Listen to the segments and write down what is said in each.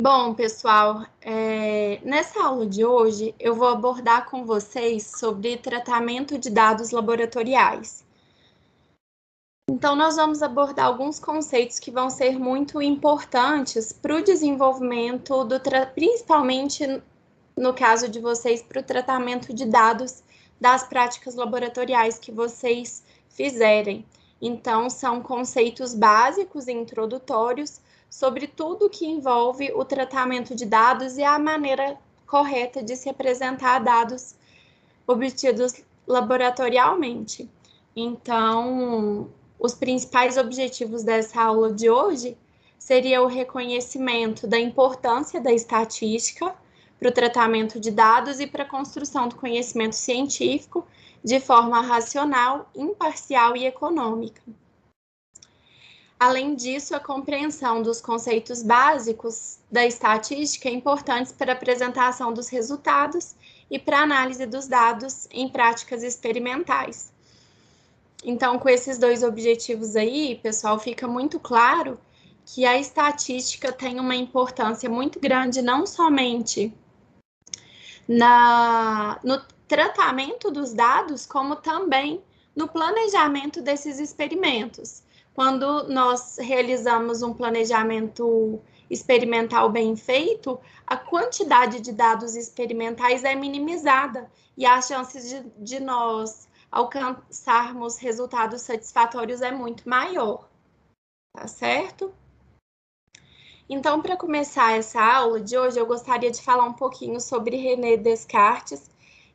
Bom, pessoal, nessa aula de hoje eu vou abordar com vocês sobre tratamento de dados laboratoriais. Então, nós vamos abordar alguns conceitos que vão ser muito importantes para o desenvolvimento, principalmente no caso de vocês, para o tratamento de dados das práticas laboratoriais que vocês fizerem. Então, são conceitos básicos e introdutórios sobre tudo que envolve o tratamento de dados e a maneira correta de se apresentar dados obtidos laboratorialmente. Então, os principais objetivos dessa aula de hoje seria o reconhecimento da importância da estatística para o tratamento de dados e para a construção do conhecimento científico de forma racional, imparcial e econômica. Além disso, a compreensão dos conceitos básicos da estatística é importante para a apresentação dos resultados e para a análise dos dados em práticas experimentais. Então, com esses dois objetivos aí, pessoal, fica muito claro que a estatística tem uma importância muito grande, não somente no tratamento dos dados, como também no planejamento desses experimentos. Quando nós realizamos um planejamento experimental bem feito, a quantidade de dados experimentais é minimizada e as chances de nós alcançarmos resultados satisfatórios é muito maior, tá certo? Então, para começar essa aula de hoje, eu gostaria de falar um pouquinho sobre René Descartes,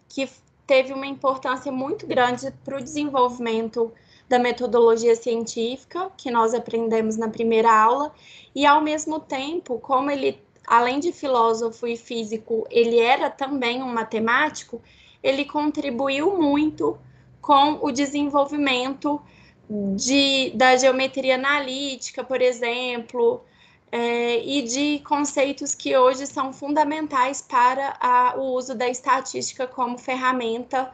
que teve uma importância muito grande para o desenvolvimento da metodologia científica, que nós aprendemos na primeira aula, e ao mesmo tempo, como ele, além de filósofo e físico, ele era também um matemático, ele contribuiu muito com o desenvolvimento da geometria analítica, por exemplo, e de conceitos que hoje são fundamentais para o uso da estatística como ferramenta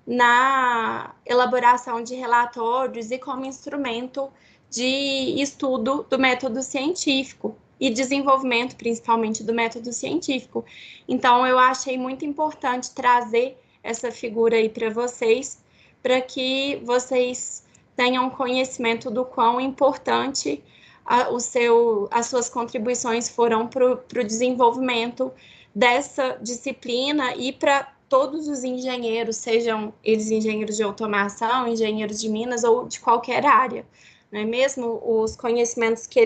na elaboração de relatórios e como instrumento de estudo do método científico e desenvolvimento, principalmente, do método científico. Então, eu achei muito importante trazer essa figura aí para vocês, para que vocês tenham conhecimento do quão importante as suas contribuições foram para o desenvolvimento dessa disciplina e para todos os engenheiros, sejam eles engenheiros de automação, engenheiros de minas ou de qualquer área, não é mesmo? Os conhecimentos que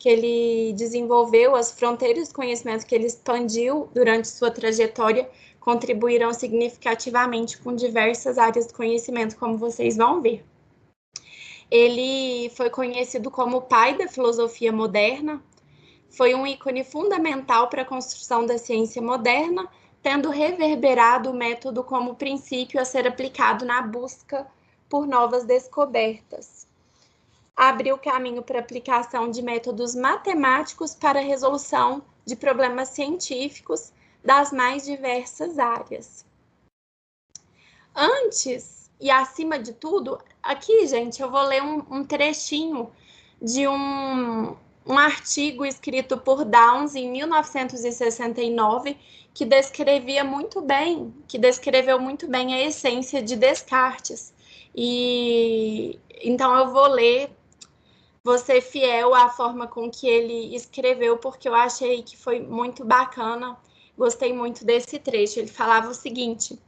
ele desenvolveu, as fronteiras de conhecimento que ele expandiu durante sua trajetória, contribuíram significativamente com diversas áreas de conhecimento, como vocês vão ver. Ele foi conhecido como o pai da filosofia moderna, foi um ícone fundamental para a construção da ciência moderna, tendo reverberado o método como princípio a ser aplicado na busca por novas descobertas. Abriu caminho para a aplicação de métodos matemáticos para a resolução de problemas científicos das mais diversas áreas. Antes e acima de tudo, aqui, gente, eu vou ler um trechinho de um artigo escrito por Downes em 1969, que descreveu muito bem a essência de Descartes. E então eu vou ler, vou ser fiel à forma com que ele escreveu, porque eu achei que foi muito bacana, gostei muito desse trecho. Ele falava o seguinte: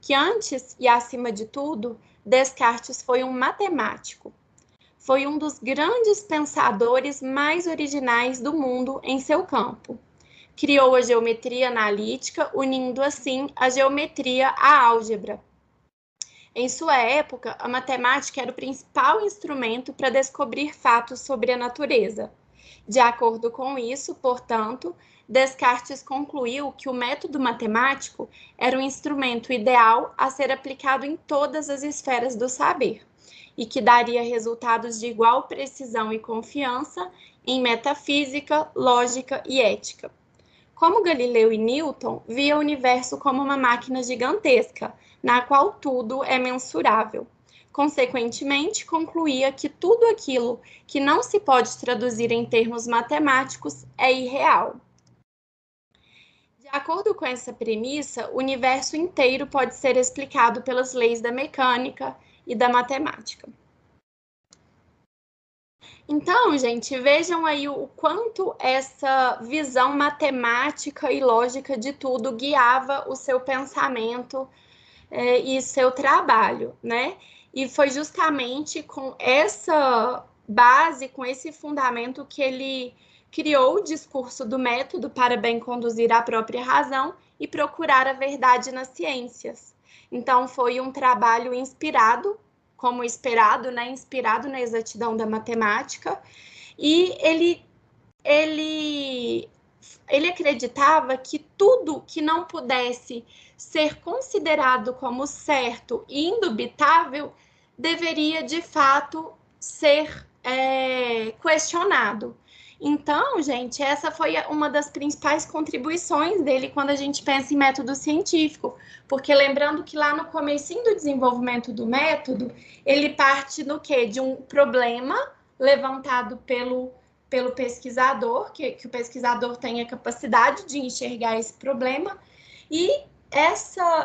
que antes e acima de tudo, Descartes foi um matemático. Foi um dos grandes pensadores mais originais do mundo em seu campo. Criou a geometria analítica, unindo assim a geometria à álgebra. Em sua época, a matemática era o principal instrumento para descobrir fatos sobre a natureza. De acordo com isso, portanto, Descartes concluiu que o método matemático era o instrumento ideal a ser aplicado em todas as esferas do saber, e que daria resultados de igual precisão e confiança em metafísica, lógica e ética. Como Galileu e Newton, via o universo como uma máquina gigantesca, na qual tudo é mensurável. Consequentemente, concluía que tudo aquilo que não se pode traduzir em termos matemáticos é irreal. acordo com essa premissa, o universo inteiro pode ser explicado pelas leis da mecânica e da matemática. Então, gente, vejam aí o quanto essa visão matemática e lógica de tudo guiava o seu pensamento e seu trabalho, né? E foi justamente com essa base, com esse fundamento que ele criou o discurso do método para bem conduzir a própria razão e procurar a verdade nas ciências. Então, foi um trabalho inspirado, como esperado, né? Inspirado na exatidão da matemática, e ele acreditava que tudo que não pudesse ser considerado como certo e indubitável deveria, de fato, ser questionado. Então, gente, essa foi uma das principais contribuições dele quando a gente pensa em método científico, porque lembrando que lá no comecinho do desenvolvimento do método, ele parte do quê? De um problema levantado pelo pesquisador, que o pesquisador tenha capacidade de enxergar esse problema, e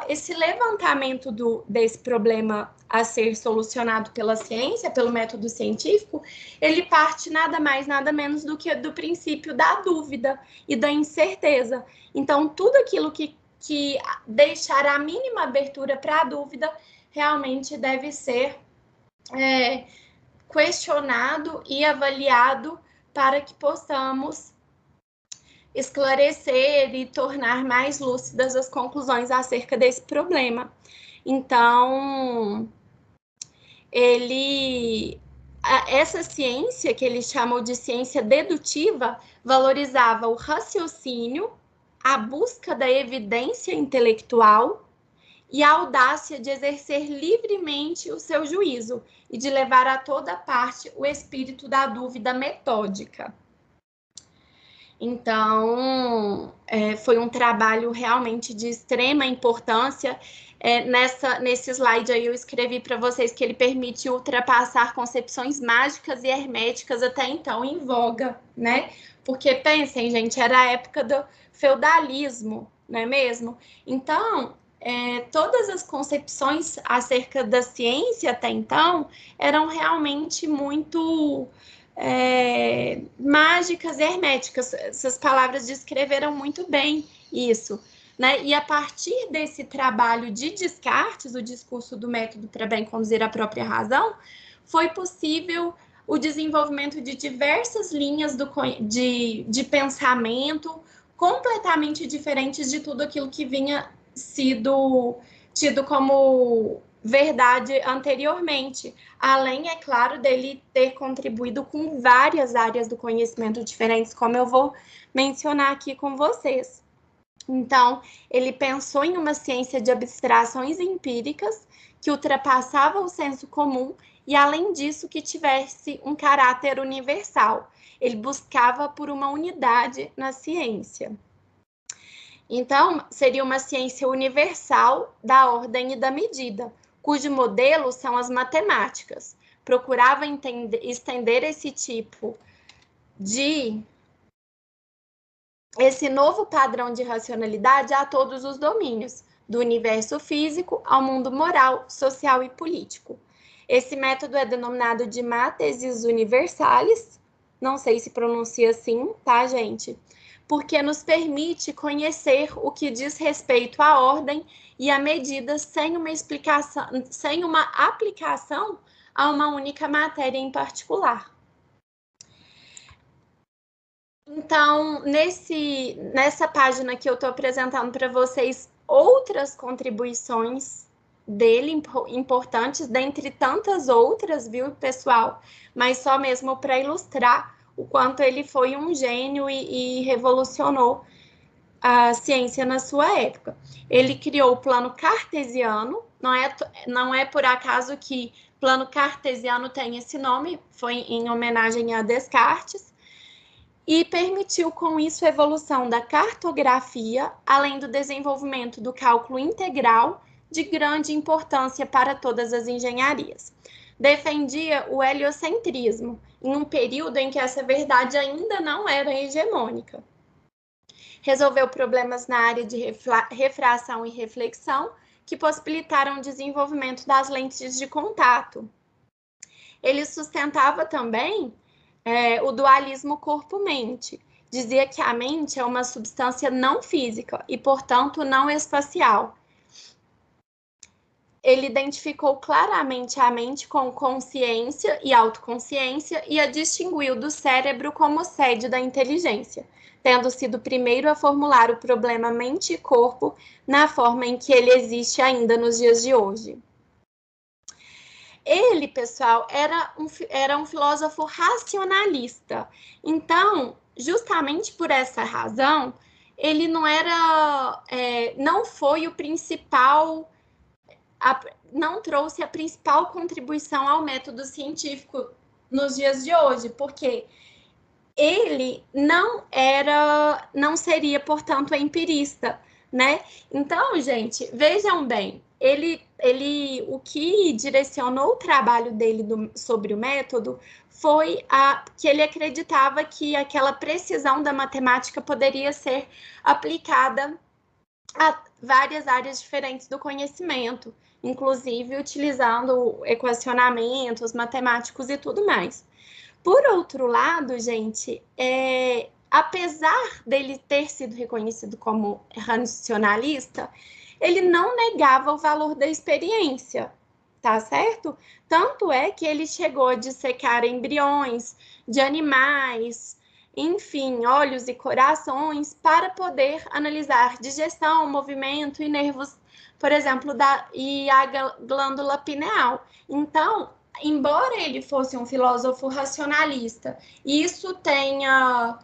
esse levantamento desse problema a ser solucionado pela ciência, pelo método científico, ele parte nada mais, nada menos do que do princípio da dúvida e da incerteza. Então, tudo aquilo que deixar a mínima abertura para a dúvida realmente deve ser questionado e avaliado para que possamos esclarecer e tornar mais lúcidas as conclusões acerca desse problema. Então, essa ciência, que ele chamou de ciência dedutiva, valorizava o raciocínio, a busca da evidência intelectual e a audácia de exercer livremente o seu juízo e de levar a toda parte o espírito da dúvida metódica. Então, foi um trabalho realmente de extrema importância. Nesse slide aí eu escrevi para vocês que ele permite ultrapassar concepções mágicas e herméticas até então em voga, né? Porque pensem, gente, era a época do feudalismo, não é mesmo? Então, todas as concepções acerca da ciência até então eram realmente muito mágicas e herméticas. Essas palavras descreveram muito bem isso, né? E a partir desse trabalho de Descartes, o discurso do método para bem conduzir a própria razão, foi possível o desenvolvimento de diversas linhas de pensamento completamente diferentes de tudo aquilo que vinha sido tido como verdade anteriormente, além, é claro, dele ter contribuído com várias áreas do conhecimento diferentes, como eu vou mencionar aqui com vocês. Então, ele pensou em uma ciência de abstrações empíricas que ultrapassava o senso comum e, além disso, que tivesse um caráter universal. Ele buscava por uma unidade na ciência. Então, seria uma ciência universal da ordem e da medida, cujo modelo são as matemáticas. Procurava estender esse novo padrão de racionalidade a todos os domínios, do universo físico ao mundo moral, social e político. Esse método é denominado de Mathesis Universalis, não sei se pronuncia assim, tá, gente? Porque nos permite conhecer o que diz respeito à ordem e à medida sem uma explicação, sem uma aplicação a uma única matéria em particular. Então, nessa página que eu estou apresentando para vocês outras contribuições dele importantes, dentre tantas outras, viu, pessoal? Mas só mesmo para ilustrar o quanto ele foi um gênio e revolucionou a ciência na sua época. Ele criou o plano cartesiano, não é por acaso que plano cartesiano tem esse nome, foi em homenagem a Descartes, e permitiu com isso a evolução da cartografia, além do desenvolvimento do cálculo integral, de grande importância para todas as engenharias. Defendia o heliocentrismo, em um período em que essa verdade ainda não era hegemônica. resolveu problemas na área de refração e reflexão, que possibilitaram o desenvolvimento das lentes de contato. Ele sustentava também o dualismo corpo-mente. Dizia que a mente é uma substância não física e, portanto, não espacial. Ele identificou claramente a mente com consciência e autoconsciência e a distinguiu do cérebro como sede da inteligência, tendo sido o primeiro a formular o problema mente e corpo na forma em que ele existe ainda nos dias de hoje. Ele, pessoal, era um filósofo racionalista. Então, justamente por essa razão, ele não foi o principal, não trouxe a principal contribuição ao método científico nos dias de hoje, porque ele não seria, portanto, empirista, né? Então, gente, vejam bem, o que direcionou o trabalho dele sobre o método foi que ele acreditava que aquela precisão da matemática poderia ser aplicada a várias áreas diferentes do conhecimento, inclusive utilizando equacionamentos matemáticos e tudo mais. Por outro lado, gente, apesar dele ter sido reconhecido como racionalista, ele não negava o valor da experiência, tá certo? Tanto é que ele chegou a dissecar embriões de animais, enfim, olhos e corações, para poder analisar digestão, movimento e nervos, por exemplo, e a glândula pineal. Então, embora ele fosse um filósofo racionalista, isso tenha,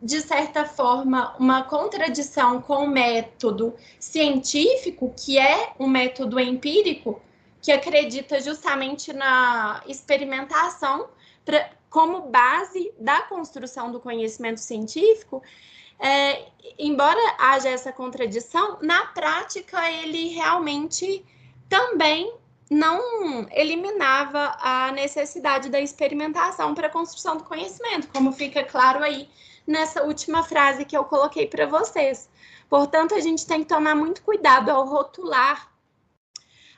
de certa forma, uma contradição com o método científico, que é um método empírico, que acredita justamente na experimentação como base da construção do conhecimento científico. Embora haja essa contradição, na prática ele realmente também não eliminava a necessidade da experimentação para a construção do conhecimento, como fica claro aí nessa última frase que eu coloquei para vocês. Portanto, a gente tem que tomar muito cuidado ao rotular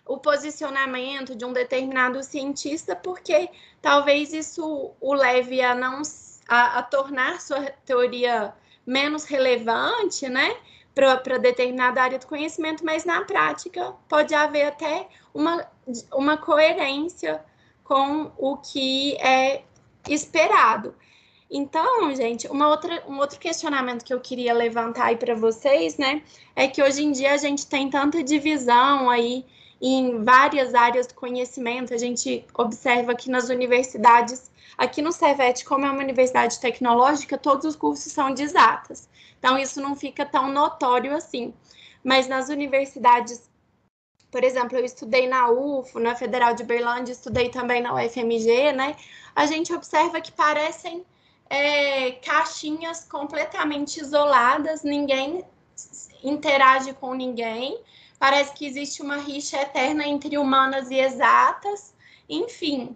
o posicionamento de um determinado cientista, porque talvez isso o leve a tornar sua teoria menos relevante, né, para determinada área do conhecimento, mas na prática pode haver até uma coerência com o que é esperado. Então, gente, um outro questionamento que eu queria levantar aí para vocês, né, é que hoje em dia a gente tem tanta divisão aí em várias áreas do conhecimento. A gente observa que nas universidades, aqui no Cefet, como é uma universidade tecnológica, todos os cursos são de exatas. Então, isso não fica tão notório assim. Mas nas universidades, por exemplo, eu estudei na UFO, na Federal de Berlândia, estudei também na UFMG, né? A gente observa que parecem caixinhas completamente isoladas, ninguém interage com ninguém, parece que existe uma rixa eterna entre humanas e exatas, enfim.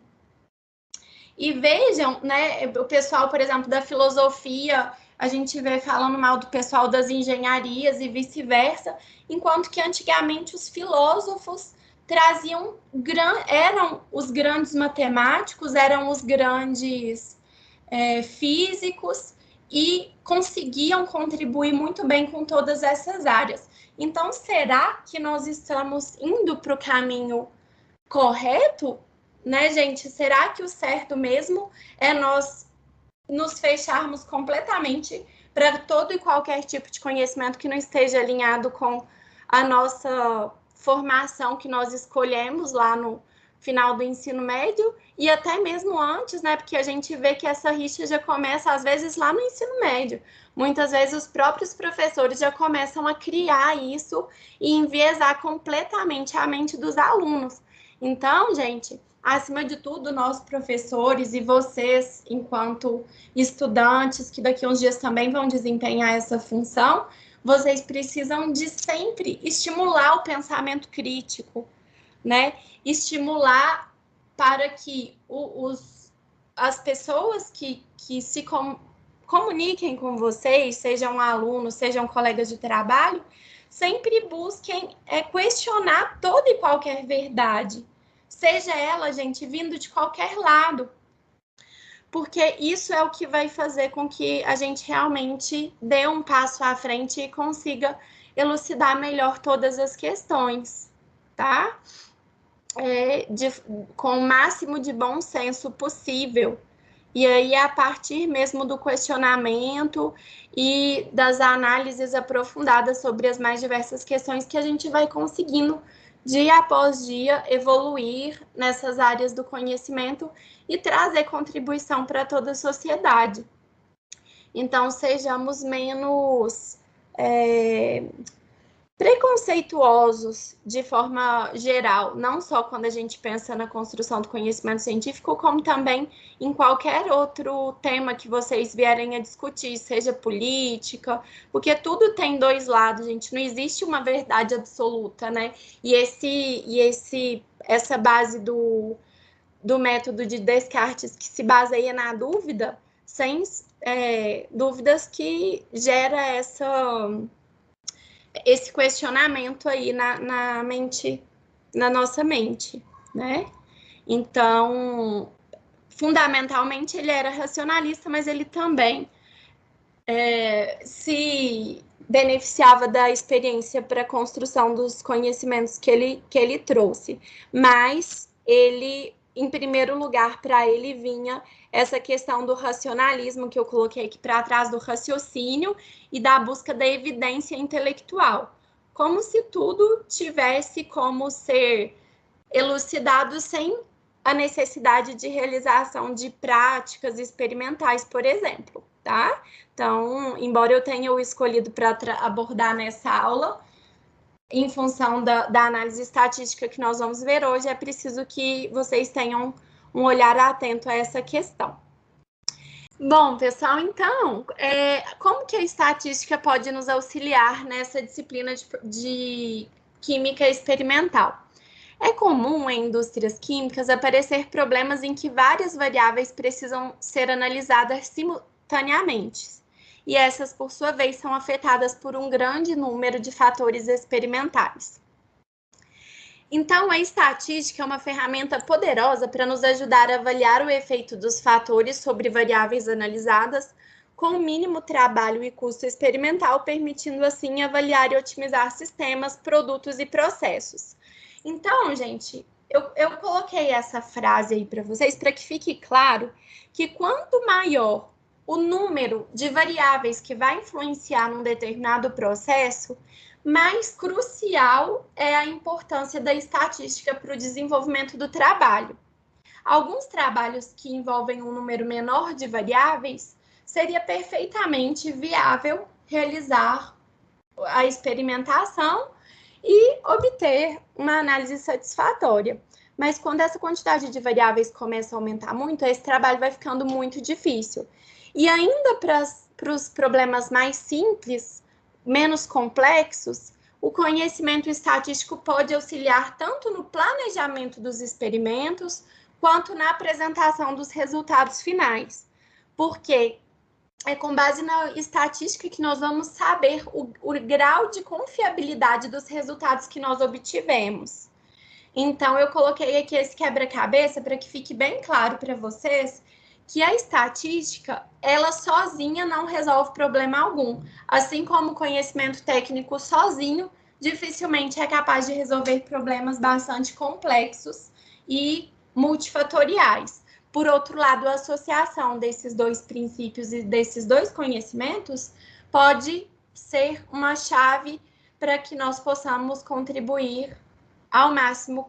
E vejam, né, o pessoal, por exemplo, da filosofia, a gente vê falando mal do pessoal das engenharias e vice-versa, enquanto que antigamente os filósofos eram os grandes matemáticos, eram os grandes físicos e conseguiam contribuir muito bem com todas essas áreas. Então, será que nós estamos indo para o caminho correto? Né, gente? Será que o certo mesmo é nós nos fecharmos completamente para todo e qualquer tipo de conhecimento que não esteja alinhado com a nossa formação que nós escolhemos lá no final do ensino médio e até mesmo antes, né? Porque a gente vê que essa rixa já começa às vezes lá no ensino médio. Muitas vezes os próprios professores já começam a criar isso e enviesar completamente a mente dos alunos. Então, gente, acima de tudo, nós professores e vocês, enquanto estudantes, que daqui a uns dias também vão desempenhar essa função, vocês precisam de sempre estimular o pensamento crítico, né? Estimular para que as pessoas que se comuniquem com vocês, sejam alunos, sejam colegas de trabalho, sempre busquem questionar toda e qualquer verdade, seja ela, gente, vindo de qualquer lado, porque isso é o que vai fazer com que a gente realmente dê um passo à frente e consiga elucidar melhor todas as questões, tá? Com o máximo de bom senso possível. E aí, a partir mesmo do questionamento e das análises aprofundadas sobre as mais diversas questões, que a gente vai conseguindo, dia após dia, evoluir nessas áreas do conhecimento e trazer contribuição para toda a sociedade. Então, sejamos menos preconceituosos de forma geral, não só quando a gente pensa na construção do conhecimento científico, como também em qualquer outro tema que vocês vierem a discutir, seja política, porque tudo tem dois lados, gente, não existe uma verdade absoluta, né? Essa base do método de Descartes, que se baseia na dúvida, sem dúvidas que gera esse questionamento aí na mente, na nossa mente, né? Então, fundamentalmente, ele era racionalista, mas ele também se beneficiava da experiência para a construção dos conhecimentos que ele trouxe. Mas ele, em primeiro lugar, para ele vinha essa questão do racionalismo que eu coloquei aqui para trás, do raciocínio e da busca da evidência intelectual. Como se tudo tivesse como ser elucidado sem a necessidade de realização de práticas experimentais, por exemplo, tá? Então, embora eu tenha o escolhido para abordar nessa aula, em função da análise estatística que nós vamos ver hoje, é preciso que vocês tenham um olhar atento a essa questão. Bom, pessoal, então, como que a estatística pode nos auxiliar nessa disciplina de química experimental? É comum em indústrias químicas aparecer problemas em que várias variáveis precisam ser analisadas simultaneamente, e essas, por sua vez, são afetadas por um grande número de fatores experimentais. Então, a estatística é uma ferramenta poderosa para nos ajudar a avaliar o efeito dos fatores sobre variáveis analisadas, com o mínimo trabalho e custo experimental, permitindo assim avaliar e otimizar sistemas, produtos e processos. Então, gente, eu coloquei essa frase aí para vocês para que fique claro que quanto maior o número de variáveis que vai influenciar num determinado processo, mais crucial é a importância da estatística para o desenvolvimento do trabalho. Alguns trabalhos que envolvem um número menor de variáveis, seria perfeitamente viável realizar a experimentação e obter uma análise satisfatória. Mas quando essa quantidade de variáveis começa a aumentar muito, esse trabalho vai ficando muito difícil. E ainda para os problemas mais simples, menos complexos, o conhecimento estatístico pode auxiliar tanto no planejamento dos experimentos, quanto na apresentação dos resultados finais. Porque é com base na estatística que nós vamos saber o grau de confiabilidade dos resultados que nós obtivemos. Então, eu coloquei aqui esse quebra-cabeça para que fique bem claro para vocês que a estatística, ela sozinha não resolve problema algum. Assim como o conhecimento técnico sozinho dificilmente é capaz de resolver problemas bastante complexos e multifatoriais. Por outro lado, a associação desses dois princípios e desses dois conhecimentos pode ser uma chave para que nós possamos contribuir ao máximo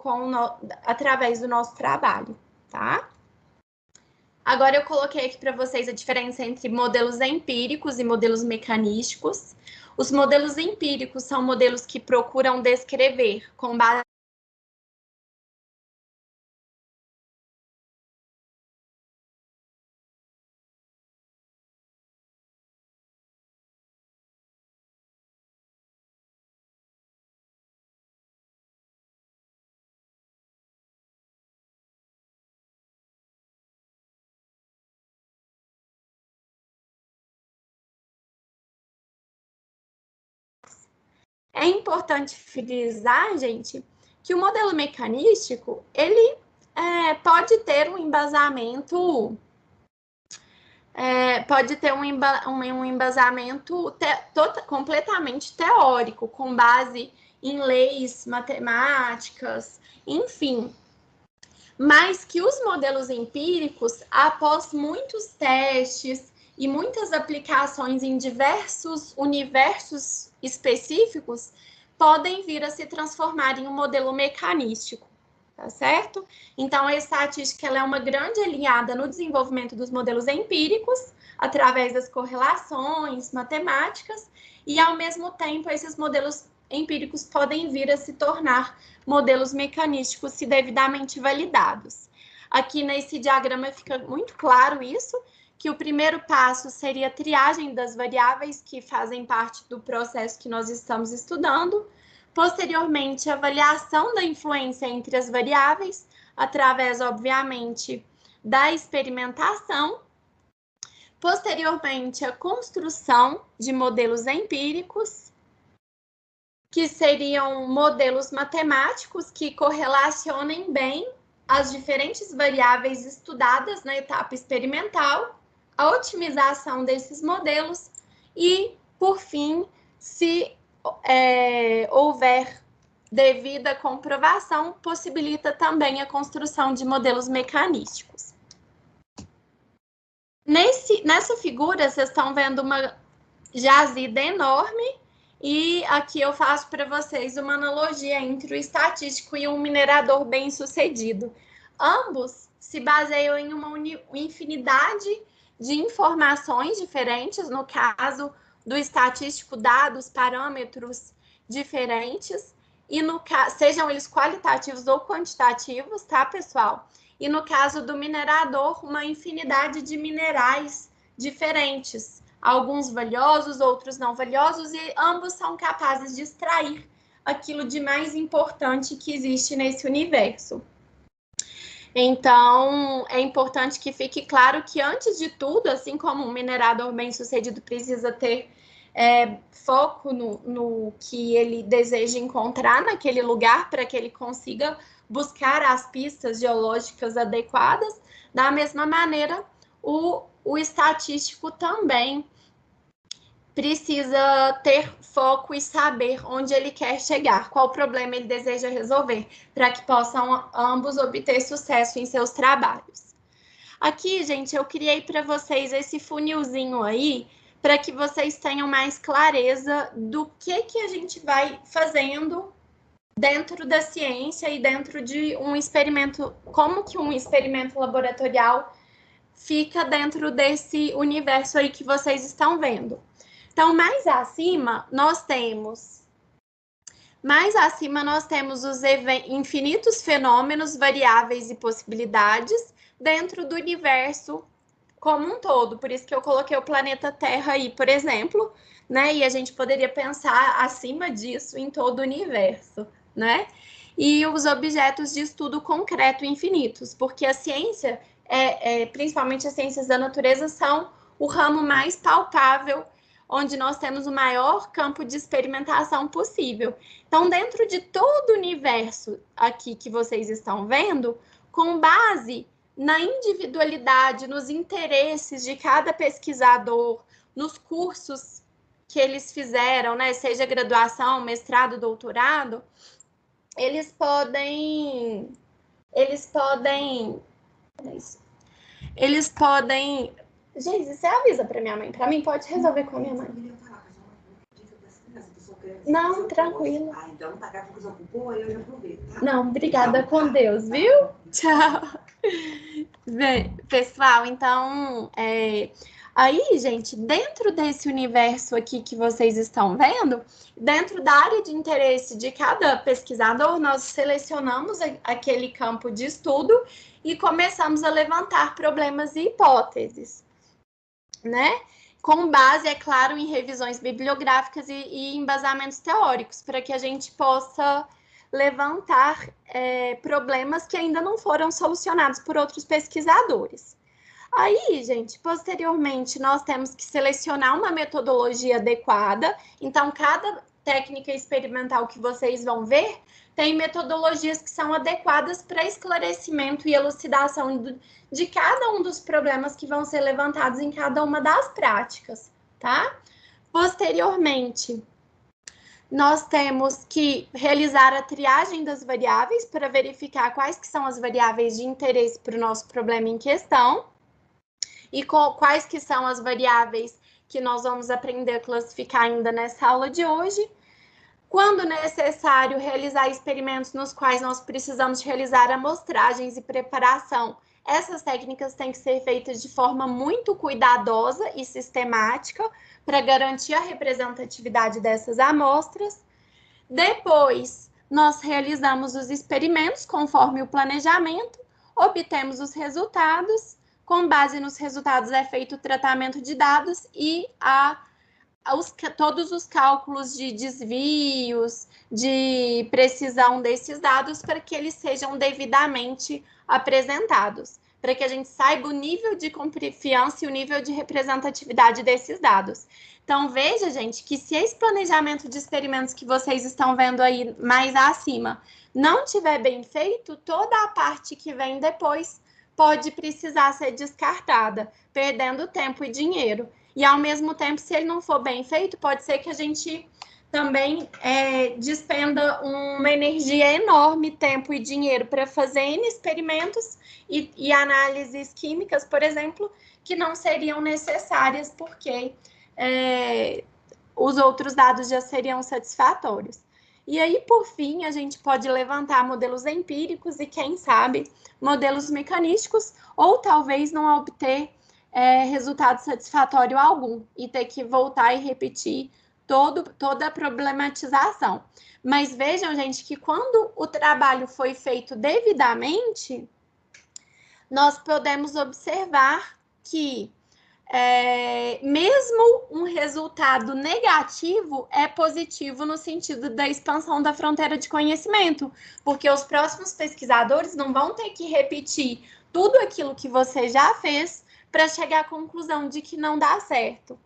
através do nosso trabalho, tá? Agora eu coloquei aqui para vocês a diferença entre modelos empíricos e modelos mecanísticos. Os modelos empíricos são modelos que procuram descrever com base é importante frisar, gente, que o modelo mecanístico, ele pode ter um embasamento, completamente teórico, com base em leis matemáticas, enfim. Mas que os modelos empíricos, após muitos testes e muitas aplicações em diversos universos específicos, podem vir a se transformar em um modelo mecanístico, tá certo? Então, a estatística ela é uma grande aliada no desenvolvimento dos modelos empíricos, através das correlações matemáticas, e, ao mesmo tempo, esses modelos empíricos podem vir a se tornar modelos mecanísticos se devidamente validados. Aqui nesse diagrama fica muito claro isso, que o primeiro passo seria a triagem das variáveis que fazem parte do processo que nós estamos estudando. Posteriormente, a avaliação da influência entre as variáveis, através, obviamente, da experimentação. Posteriormente, a construção de modelos empíricos, que seriam modelos matemáticos que correlacionem bem as diferentes variáveis estudadas na etapa experimental, a otimização desses modelos e, por fim, se houver devida comprovação, possibilita também a construção de modelos mecanísticos. Nessa figura, vocês estão vendo uma jazida enorme, e aqui eu faço para vocês uma analogia entre o estatístico e um minerador bem-sucedido. Ambos se baseiam em uma infinidade de informações diferentes, no caso do estatístico, dados, parâmetros diferentes, e sejam eles qualitativos ou quantitativos, tá, pessoal? E no caso do minerador, uma infinidade de minerais diferentes, alguns valiosos, outros não valiosos, e ambos são capazes de extrair aquilo de mais importante que existe nesse universo. Então, é importante que fique claro que, antes de tudo, assim como um minerador bem-sucedido precisa ter foco no que ele deseja encontrar naquele lugar para que ele consiga buscar as pistas geológicas adequadas, da mesma maneira, o estatístico também precisa ter foco e saber onde ele quer chegar, qual problema ele deseja resolver, para que possam ambos obter sucesso em seus trabalhos. Aqui, gente, eu criei para vocês esse funilzinho aí, para que vocês tenham mais clareza do que a gente vai fazendo dentro da ciência e dentro de um experimento, como que um experimento laboratorial fica dentro desse universo aí que vocês estão vendo. Então, mais acima, nós temos os infinitos fenômenos, variáveis e possibilidades dentro do universo como um todo. Por isso que eu coloquei o planeta Terra aí, por exemplo, né? E a gente poderia pensar acima disso em todo o universo, né? E os objetos de estudo concreto infinitos, porque a ciência, principalmente as ciências da natureza, são o ramo mais palpável, onde nós temos o maior campo de experimentação possível. Então, dentro de todo o universo aqui que vocês estão vendo, com base na individualidade, nos interesses de cada pesquisador, nos cursos que eles fizeram, né, seja graduação, mestrado, doutorado, eles podem, Geise, você avisa para minha mãe. Para mim, pode resolver com a minha mãe. Não, tranquilo. Ah, então tá, daqui a pouco eu ocupou, aí eu já aproveito, tá? Não, obrigada, com Deus, viu? Tchau. Bem, pessoal, então, aí, gente, dentro desse universo aqui que vocês estão vendo, dentro da área de interesse de cada pesquisador, nós selecionamos aquele campo de estudo e começamos a levantar problemas e hipóteses, né? Com base, é claro, em revisões bibliográficas e embasamentos teóricos, para que a gente possa levantar problemas que ainda não foram solucionados por outros pesquisadores. Aí, gente, posteriormente, nós temos que selecionar uma metodologia adequada. Então, cada técnica experimental que vocês vão ver, tem metodologias que são adequadas para esclarecimento e elucidação de cada um dos problemas que vão ser levantados em cada uma das práticas, tá? Posteriormente, nós temos que realizar a triagem das variáveis para verificar quais que são as variáveis de interesse para o nosso problema em questão e quais que são as variáveis que nós vamos aprender a classificar ainda nessa aula de hoje. Quando necessário, realizar experimentos nos quais nós precisamos realizar amostragens e preparação. Essas técnicas têm que ser feitas de forma muito cuidadosa e sistemática para garantir a representatividade dessas amostras. Depois, nós realizamos os experimentos conforme o planejamento, obtemos os resultados, com base nos resultados é feito o tratamento de dados e todos os cálculos de desvios, de precisão desses dados para que eles sejam devidamente apresentados, para que a gente saiba o nível de confiança e o nível de representatividade desses dados. Então, veja, gente, que se esse planejamento de experimentos que vocês estão vendo aí mais acima não tiver bem feito, toda a parte que vem depois pode precisar ser descartada, perdendo tempo e dinheiro. E, ao mesmo tempo, se ele não for bem feito, pode ser que a gente também despenda uma energia enorme, tempo e dinheiro para fazer N experimentos e análises químicas, por exemplo, que não seriam necessárias porque os outros dados já seriam satisfatórios. E aí, por fim, a gente pode levantar modelos empíricos e, quem sabe, modelos mecanísticos, ou talvez não obter resultado satisfatório algum e ter que voltar e repetir toda a problematização. Mas vejam, gente, que quando o trabalho foi feito devidamente, nós podemos observar que mesmo um resultado negativo é positivo no sentido da expansão da fronteira de conhecimento, porque os próximos pesquisadores não vão ter que repetir tudo aquilo que você já fez para chegar à conclusão de que não dá certo,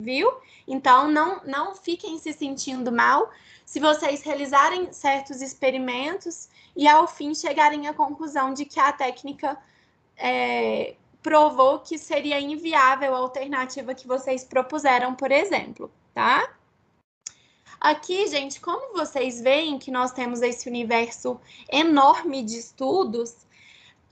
viu? Então, não fiquem se sentindo mal se vocês realizarem certos experimentos e, ao fim, chegarem à conclusão de que a técnica provou que seria inviável a alternativa que vocês propuseram, por exemplo, tá? Aqui, gente, como vocês veem que nós temos esse universo enorme de estudos,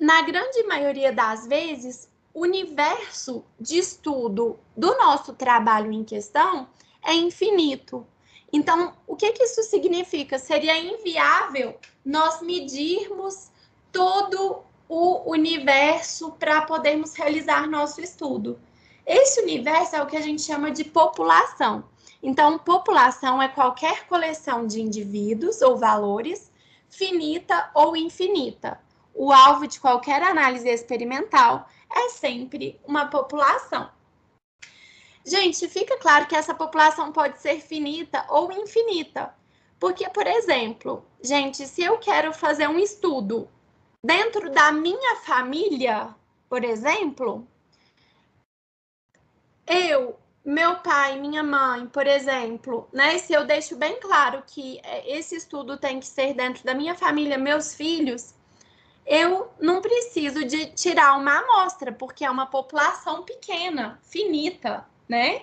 na grande maioria das vezes, o universo de estudo do nosso trabalho em questão é infinito. Então, o que isso significa? Seria inviável nós medirmos todo o universo para podermos realizar nosso estudo. Esse universo é o que a gente chama de população. Então, população é qualquer coleção de indivíduos ou valores, finita ou infinita. O alvo de qualquer análise experimental é sempre uma população. Gente, fica claro que essa população pode ser finita ou infinita. Porque, por exemplo, gente, se eu quero fazer um estudo dentro da minha família, por exemplo, meu pai, minha mãe, por exemplo, né? Se eu deixo bem claro que esse estudo tem que ser dentro da minha família, meus filhos, eu não preciso de tirar uma amostra, porque é uma população pequena, finita, né?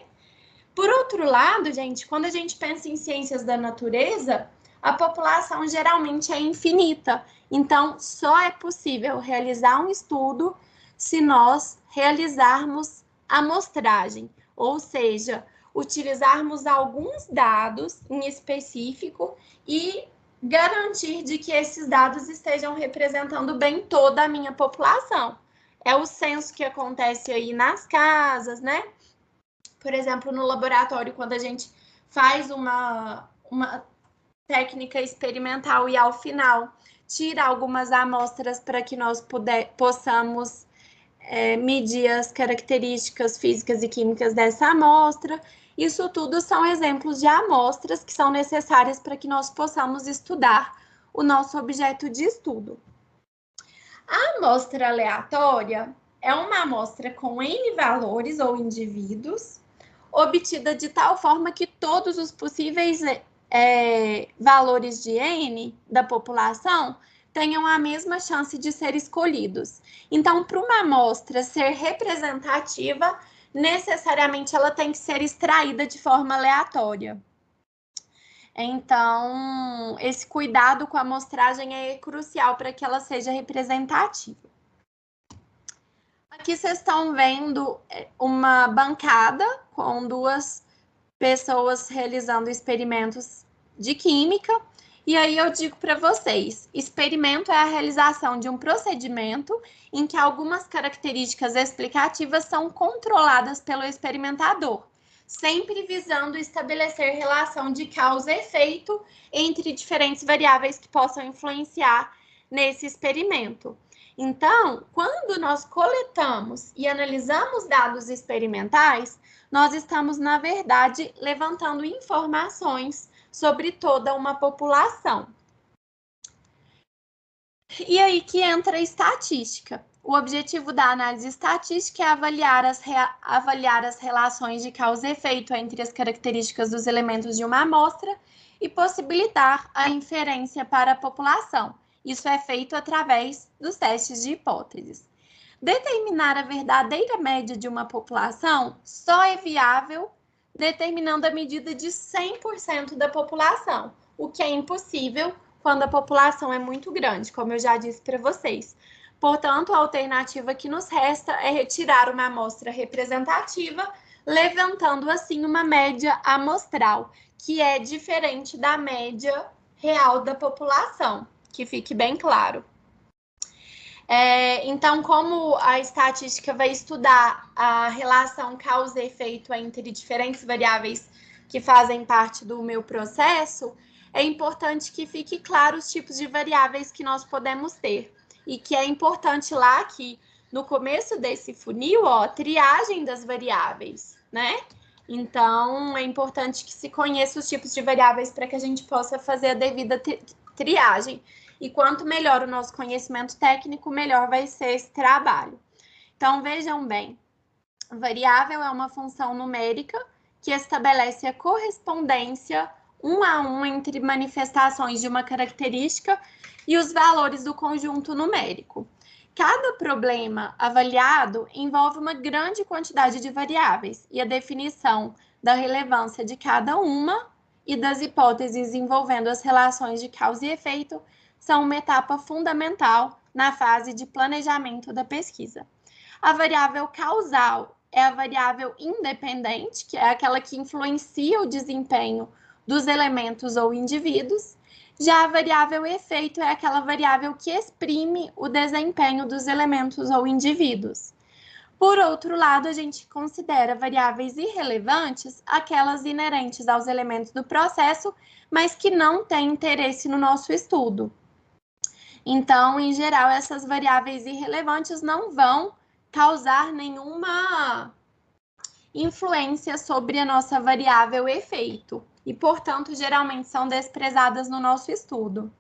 Por outro lado, gente, quando a gente pensa em ciências da natureza, a população geralmente é infinita. Então, só é possível realizar um estudo se nós realizarmos amostragem, ou seja, utilizarmos alguns dados em específico e garantir de que esses dados estejam representando bem toda a minha população. É o censo que acontece aí nas casas, né? Por exemplo, no laboratório, quando a gente faz uma técnica experimental e, ao final, tira algumas amostras para que nós possamos medir as características físicas e químicas dessa amostra. Isso tudo são exemplos de amostras que são necessárias para que nós possamos estudar o nosso objeto de estudo. A amostra aleatória é uma amostra com N valores ou indivíduos, obtida de tal forma que todos os possíveis valores de N da população tenham a mesma chance de ser escolhidos. Então, para uma amostra ser representativa, necessariamente ela tem que ser extraída de forma aleatória. Então, esse cuidado com a amostragem é crucial para que ela seja representativa. Aqui vocês estão vendo uma bancada com duas pessoas realizando experimentos de química. E aí eu digo para vocês, experimento é a realização de um procedimento em que algumas características explicativas são controladas pelo experimentador, sempre visando estabelecer relação de causa e efeito entre diferentes variáveis que possam influenciar nesse experimento. Então, quando nós coletamos e analisamos dados experimentais, nós estamos, na verdade, levantando informações sobre toda uma população. E aí que entra a estatística. O objetivo da análise estatística é avaliar as relações de causa e efeito entre as características dos elementos de uma amostra e possibilitar a inferência para a população. Isso é feito através dos testes de hipóteses. Determinar a verdadeira média de uma população só é viável determinando a medida de 100% da população, o que é impossível quando a população é muito grande, como eu já disse para vocês. Portanto, a alternativa que nos resta é retirar uma amostra representativa, levantando assim uma média amostral, que é diferente da média real da população, que fique bem claro. Então, como a estatística vai estudar a relação causa e efeito entre diferentes variáveis que fazem parte do meu processo, é importante que fique claro os tipos de variáveis que nós podemos ter. E que é importante lá que, no começo desse funil, triagem das variáveis, né? Então, é importante que se conheça os tipos de variáveis para que a gente possa fazer a devida triagem. E quanto melhor o nosso conhecimento técnico, melhor vai ser esse trabalho. Então, vejam bem, variável é uma função numérica que estabelece a correspondência 1 a 1 entre manifestações de uma característica e os valores do conjunto numérico. Cada problema avaliado envolve uma grande quantidade de variáveis e a definição da relevância de cada uma e das hipóteses envolvendo as relações de causa e efeito são uma etapa fundamental na fase de planejamento da pesquisa. A variável causal é a variável independente, que é aquela que influencia o desempenho dos elementos ou indivíduos. Já a variável efeito é aquela variável que exprime o desempenho dos elementos ou indivíduos. Por outro lado, a gente considera variáveis irrelevantes aquelas inerentes aos elementos do processo, mas que não têm interesse no nosso estudo. Então, em geral, essas variáveis irrelevantes não vão causar nenhuma influência sobre a nossa variável efeito e, portanto, geralmente são desprezadas no nosso estudo.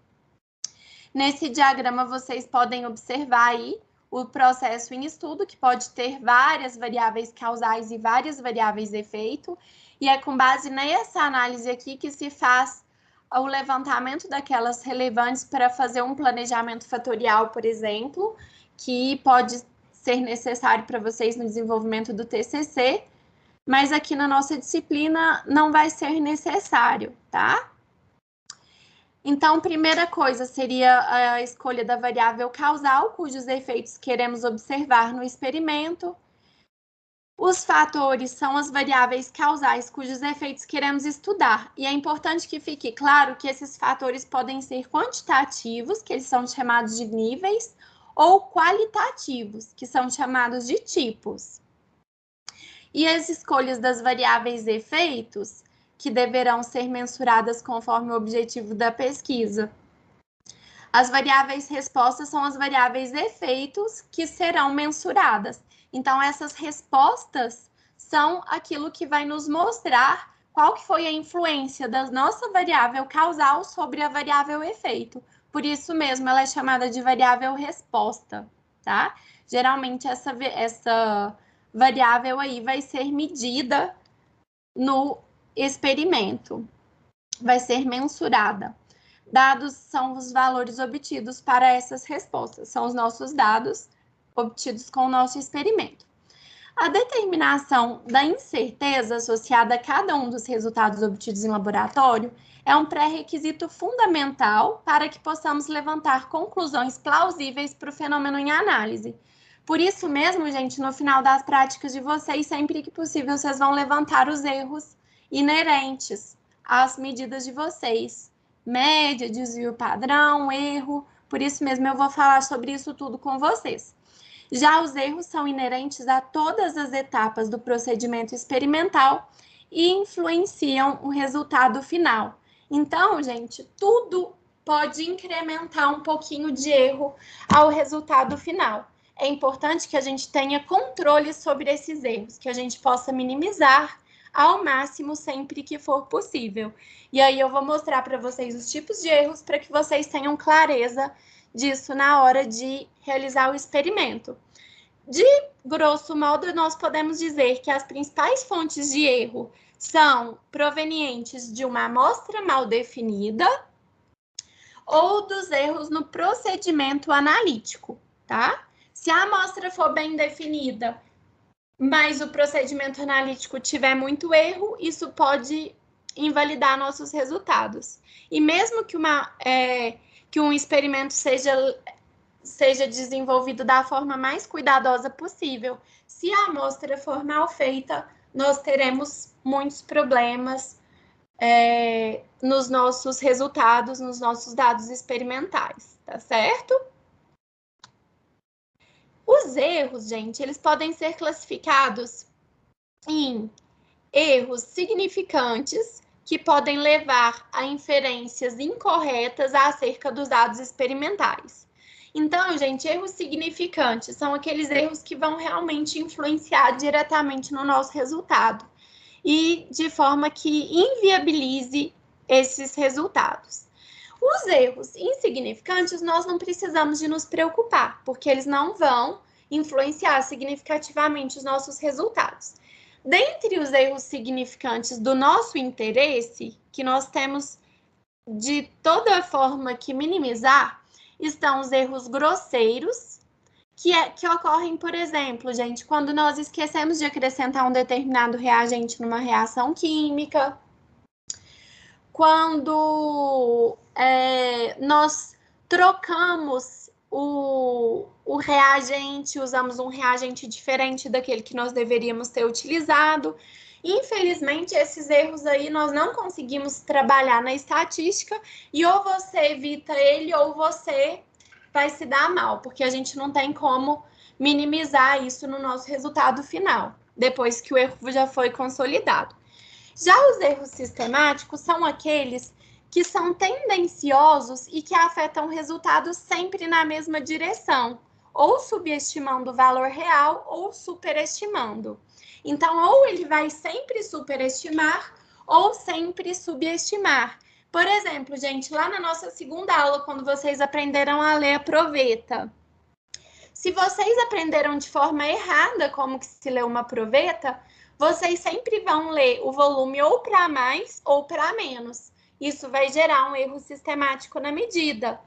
Nesse diagrama, vocês podem observar aí o processo em estudo, que pode ter várias variáveis causais e várias variáveis efeito, e é com base nessa análise aqui que se faz o levantamento daquelas relevantes para fazer um planejamento fatorial, por exemplo, que pode ser necessário para vocês no desenvolvimento do TCC, mas aqui na nossa disciplina não vai ser necessário, tá? Então, primeira coisa seria a escolha da variável causal, cujos efeitos queremos observar no experimento. Os fatores são as variáveis causais cujos efeitos queremos estudar. E é importante que fique claro que esses fatores podem ser quantitativos, que eles são chamados de níveis, ou qualitativos, que são chamados de tipos. E as escolhas das variáveis efeitos, que deverão ser mensuradas conforme o objetivo da pesquisa. As variáveis respostas são as variáveis efeitos que serão mensuradas. Então, essas respostas são aquilo que vai nos mostrar qual que foi a influência da nossa variável causal sobre a variável efeito. Por isso mesmo, ela é chamada de variável resposta, tá? Geralmente, essa variável aí vai ser medida no experimento. vai ser mensurada. Dados são os valores obtidos para essas respostas, são os nossos dados obtidos com o nosso experimento. A determinação da incerteza associada a cada um dos resultados obtidos em laboratório é um pré-requisito fundamental para que possamos levantar conclusões plausíveis para o fenômeno em análise. Por isso mesmo, gente, no final das práticas de vocês, sempre que possível, vocês vão levantar os erros inerentes às medidas de vocês. Média, desvio padrão, erro. Por isso mesmo, eu vou falar sobre isso tudo com vocês. Já os erros são inerentes a todas as etapas do procedimento experimental e influenciam o resultado final. Então, gente, tudo pode incrementar um pouquinho de erro ao resultado final. É importante que a gente tenha controle sobre esses erros, que a gente possa minimizar ao máximo sempre que for possível. E aí eu vou mostrar para vocês os tipos de erros para que vocês tenham clareza disso na hora de realizar o experimento. De grosso modo, nós podemos dizer que as principais fontes de erro são provenientes de uma amostra mal definida ou dos erros no procedimento analítico, tá? Se a amostra for bem definida, mas o procedimento analítico tiver muito erro, isso pode invalidar nossos resultados. E mesmo que um experimento seja desenvolvido da forma mais cuidadosa possível, se a amostra for mal feita, nós teremos muitos problemas nos nossos resultados, nos nossos dados experimentais, tá certo? Os erros, gente, eles podem ser classificados em erros significantes, que podem levar a inferências incorretas acerca dos dados experimentais. Então, gente, erros significantes são aqueles erros que vão realmente influenciar diretamente no nosso resultado e de forma que inviabilize esses resultados. Os erros insignificantes, nós não precisamos de nos preocupar, porque eles não vão influenciar significativamente os nossos resultados. Dentre os erros significantes do nosso interesse, que nós temos de toda forma que minimizar, estão os erros grosseiros, que ocorrem, por exemplo, gente, quando nós esquecemos de acrescentar um determinado reagente numa reação química, quando nós trocamos o reagente, usamos um reagente diferente daquele que nós deveríamos ter utilizado. Infelizmente, esses erros aí nós não conseguimos trabalhar na estatística e ou você evita ele ou você vai se dar mal, porque a gente não tem como minimizar isso no nosso resultado final, depois que o erro já foi consolidado. Já os erros sistemáticos são aqueles que são tendenciosos e que afetam o resultado sempre na mesma direção, ou subestimando o valor real ou superestimando. Então, ou ele vai sempre superestimar ou sempre subestimar. Por exemplo, gente, lá na nossa segunda aula, quando vocês aprenderam a ler a proveta, se vocês aprenderam de forma errada como que se lê uma proveta, vocês sempre vão ler o volume ou para mais ou para menos. Isso vai gerar um erro sistemático na medida.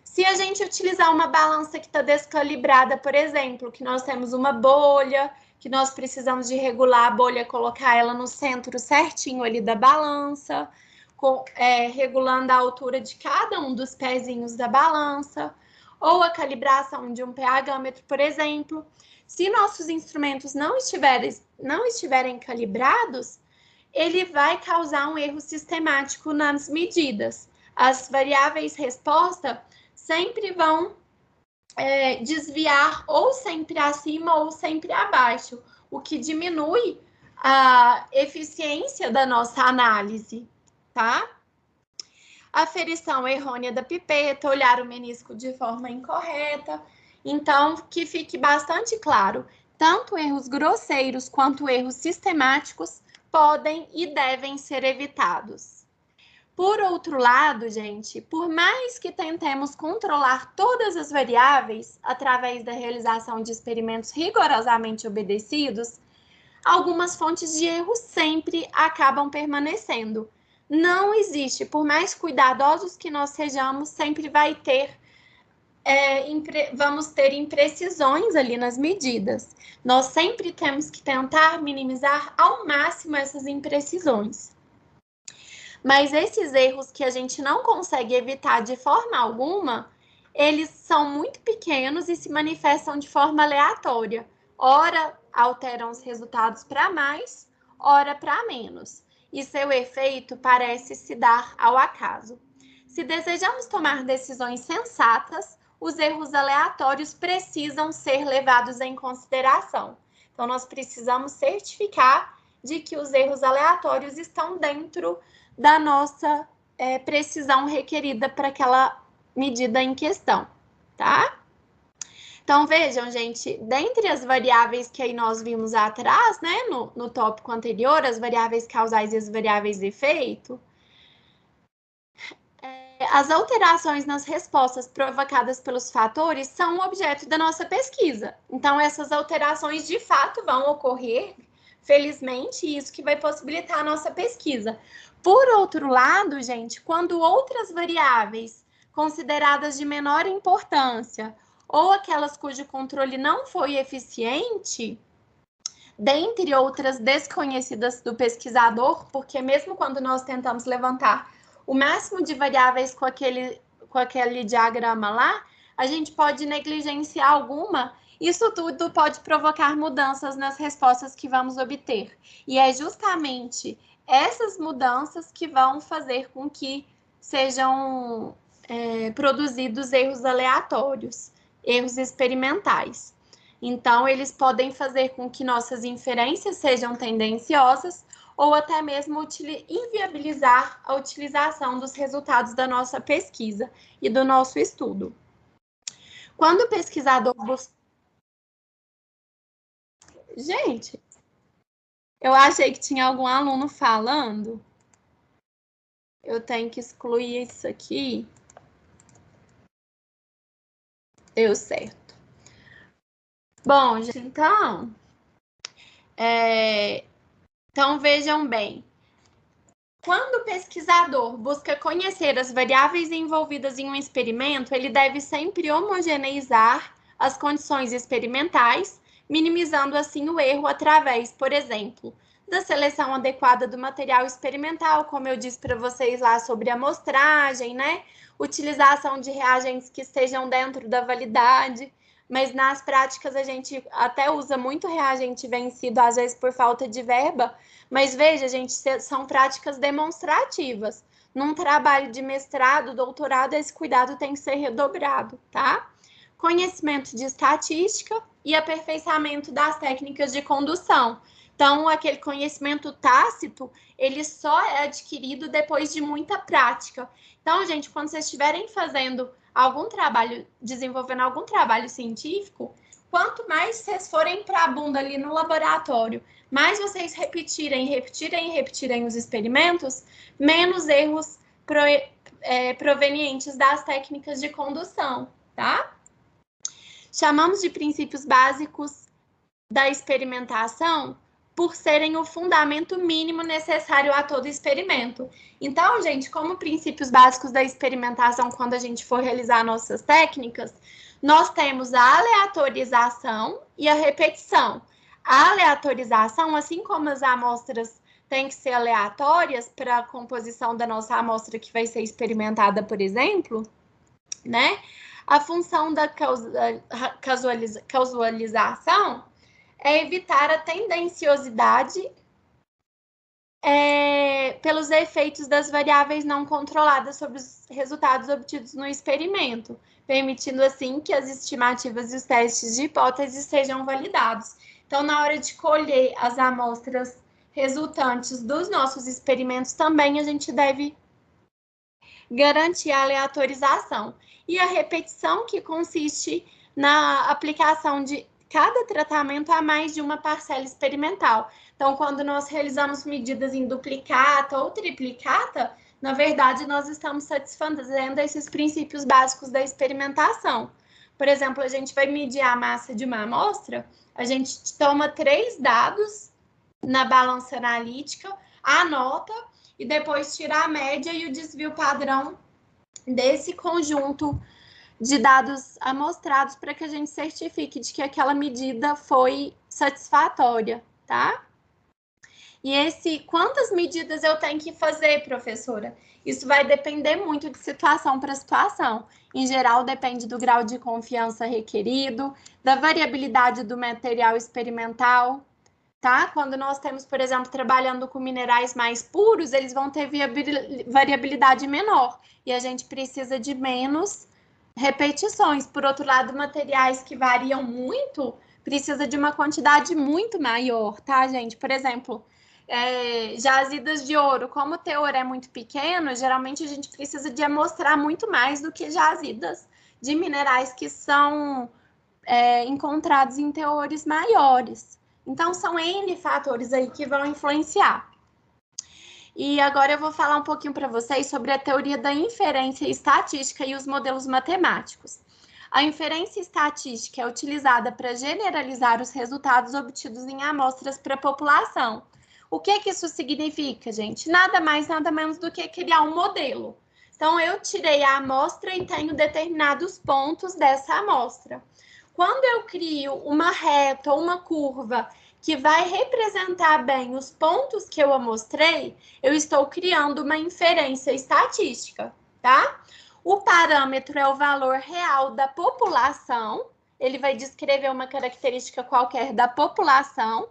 Se a gente utilizar uma balança que está descalibrada, por exemplo, que nós temos uma bolha, que nós precisamos de regular a bolha, colocar ela no centro certinho ali da balança, regulando a altura de cada um dos pezinhos da balança, ou a calibração de um pH-metro, por exemplo. Se nossos instrumentos não estiverem calibrados, ele vai causar um erro sistemático nas medidas. As variáveis resposta sempre vão desviar ou sempre acima ou sempre abaixo, o que diminui a eficiência da nossa análise, tá? Aferição errônea da pipeta, olhar o menisco de forma incorreta. Então, que fique bastante claro, tanto erros grosseiros quanto erros sistemáticos podem e devem ser evitados. Por outro lado, gente, por mais que tentemos controlar todas as variáveis através da realização de experimentos rigorosamente obedecidos, algumas fontes de erro sempre acabam permanecendo. Não existe. Por mais cuidadosos que nós sejamos, sempre vai ter vamos ter imprecisões ali nas medidas. Nós sempre temos que tentar minimizar ao máximo essas imprecisões. Mas esses erros que a gente não consegue evitar de forma alguma, eles são muito pequenos e se manifestam de forma aleatória. Ora alteram os resultados para mais, ora para menos. E seu efeito parece se dar ao acaso. Se desejamos tomar decisões sensatas, os erros aleatórios precisam ser levados em consideração. Então, nós precisamos certificar de que os erros aleatórios estão dentro da nossa precisão requerida para aquela medida em questão, tá? Então, vejam, gente, dentre as variáveis que aí nós vimos atrás, né, no tópico anterior, as variáveis causais e as variáveis de efeito, as alterações nas respostas provocadas pelos fatores são objeto da nossa pesquisa. Então, essas alterações de fato vão ocorrer, felizmente, isso que vai possibilitar a nossa pesquisa. Por outro lado, gente, quando outras variáveis consideradas de menor importância ou aquelas cujo controle não foi eficiente, dentre outras desconhecidas do pesquisador, porque mesmo quando nós tentamos levantar o máximo de variáveis com aquele diagrama lá, a gente pode negligenciar alguma. Isso tudo pode provocar mudanças nas respostas que vamos obter. E é justamente essas mudanças que vão fazer com que sejam produzidos erros aleatórios, erros experimentais. Então, eles podem fazer com que nossas inferências sejam tendenciosas ou até mesmo inviabilizar a utilização dos resultados da nossa pesquisa e do nosso estudo. Quando o pesquisador busca... Gente, eu achei que tinha algum aluno falando. Eu tenho que excluir isso aqui. Deu certo. Bom, gente, então vejam bem. Quando o pesquisador busca conhecer as variáveis envolvidas em um experimento, ele deve sempre homogeneizar as condições experimentais, minimizando assim o erro através, por exemplo, da seleção adequada do material experimental, como eu disse para vocês lá sobre a amostragem, né? Utilização de reagentes que estejam dentro da validade, mas nas práticas a gente até usa muito reagente vencido, às vezes por falta de verba, mas veja, gente, são práticas demonstrativas. Num trabalho de mestrado, doutorado, esse cuidado tem que ser redobrado, tá? Conhecimento de estatística e aperfeiçoamento das técnicas de condução. Então, aquele conhecimento tácito, ele só é adquirido depois de muita prática. Então, gente, quando vocês estiverem fazendo algum trabalho, desenvolvendo algum trabalho científico, quanto mais vocês forem para a bunda ali no laboratório, mais vocês repetirem os experimentos, menos erros provenientes das técnicas de condução, tá? Chamamos de princípios básicos da experimentação por serem o fundamento mínimo necessário a todo experimento. Então, gente, como princípios básicos da experimentação, quando a gente for realizar nossas técnicas, nós temos a aleatorização e a repetição. A aleatorização, assim como as amostras têm que ser aleatórias para a composição da nossa amostra que vai ser experimentada, por exemplo, a função da casualização é evitar a tendenciosidade pelos efeitos das variáveis não controladas sobre os resultados obtidos no experimento, permitindo assim que as estimativas e os testes de hipótese sejam validados. Então, na hora de colher as amostras resultantes dos nossos experimentos, também a gente deve garantir a aleatorização. E a repetição, que consiste na aplicação de cada tratamento a mais de uma parcela experimental. Então, quando nós realizamos medidas em duplicata ou triplicata, na verdade, nós estamos satisfazendo esses princípios básicos da experimentação. Por exemplo, a gente vai medir a massa de uma amostra, a gente toma 3 dados na balança analítica, anota e depois tirar a média e o desvio padrão desse conjunto de dados amostrados para que a gente certifique de que aquela medida foi satisfatória, tá? E quantas medidas eu tenho que fazer, professora? Isso vai depender muito de situação para situação. Em geral, depende do grau de confiança requerido, da variabilidade do material experimental, tá? Quando nós temos, por exemplo, trabalhando com minerais mais puros, eles vão ter variabilidade menor e a gente precisa de menos repetições. Por outro lado, materiais que variam muito, precisa de uma quantidade muito maior, tá, gente? Por exemplo, jazidas de ouro, como o teor é muito pequeno, geralmente a gente precisa de amostrar muito mais do que jazidas de minerais que são encontrados em teores maiores. Então, são N fatores aí que vão influenciar. E agora eu vou falar um pouquinho para vocês sobre a teoria da inferência estatística e os modelos matemáticos. A inferência estatística é utilizada para generalizar os resultados obtidos em amostras para a população. O que isso significa, gente? Nada mais, nada menos do que criar um modelo. Então, eu tirei a amostra e tenho determinados pontos dessa amostra. Quando eu crio uma reta ou uma curva que vai representar bem os pontos que eu amostrei, eu estou criando uma inferência estatística, tá? O parâmetro é o valor real da população, ele vai descrever uma característica qualquer da população,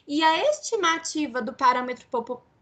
e a estimativa do parâmetro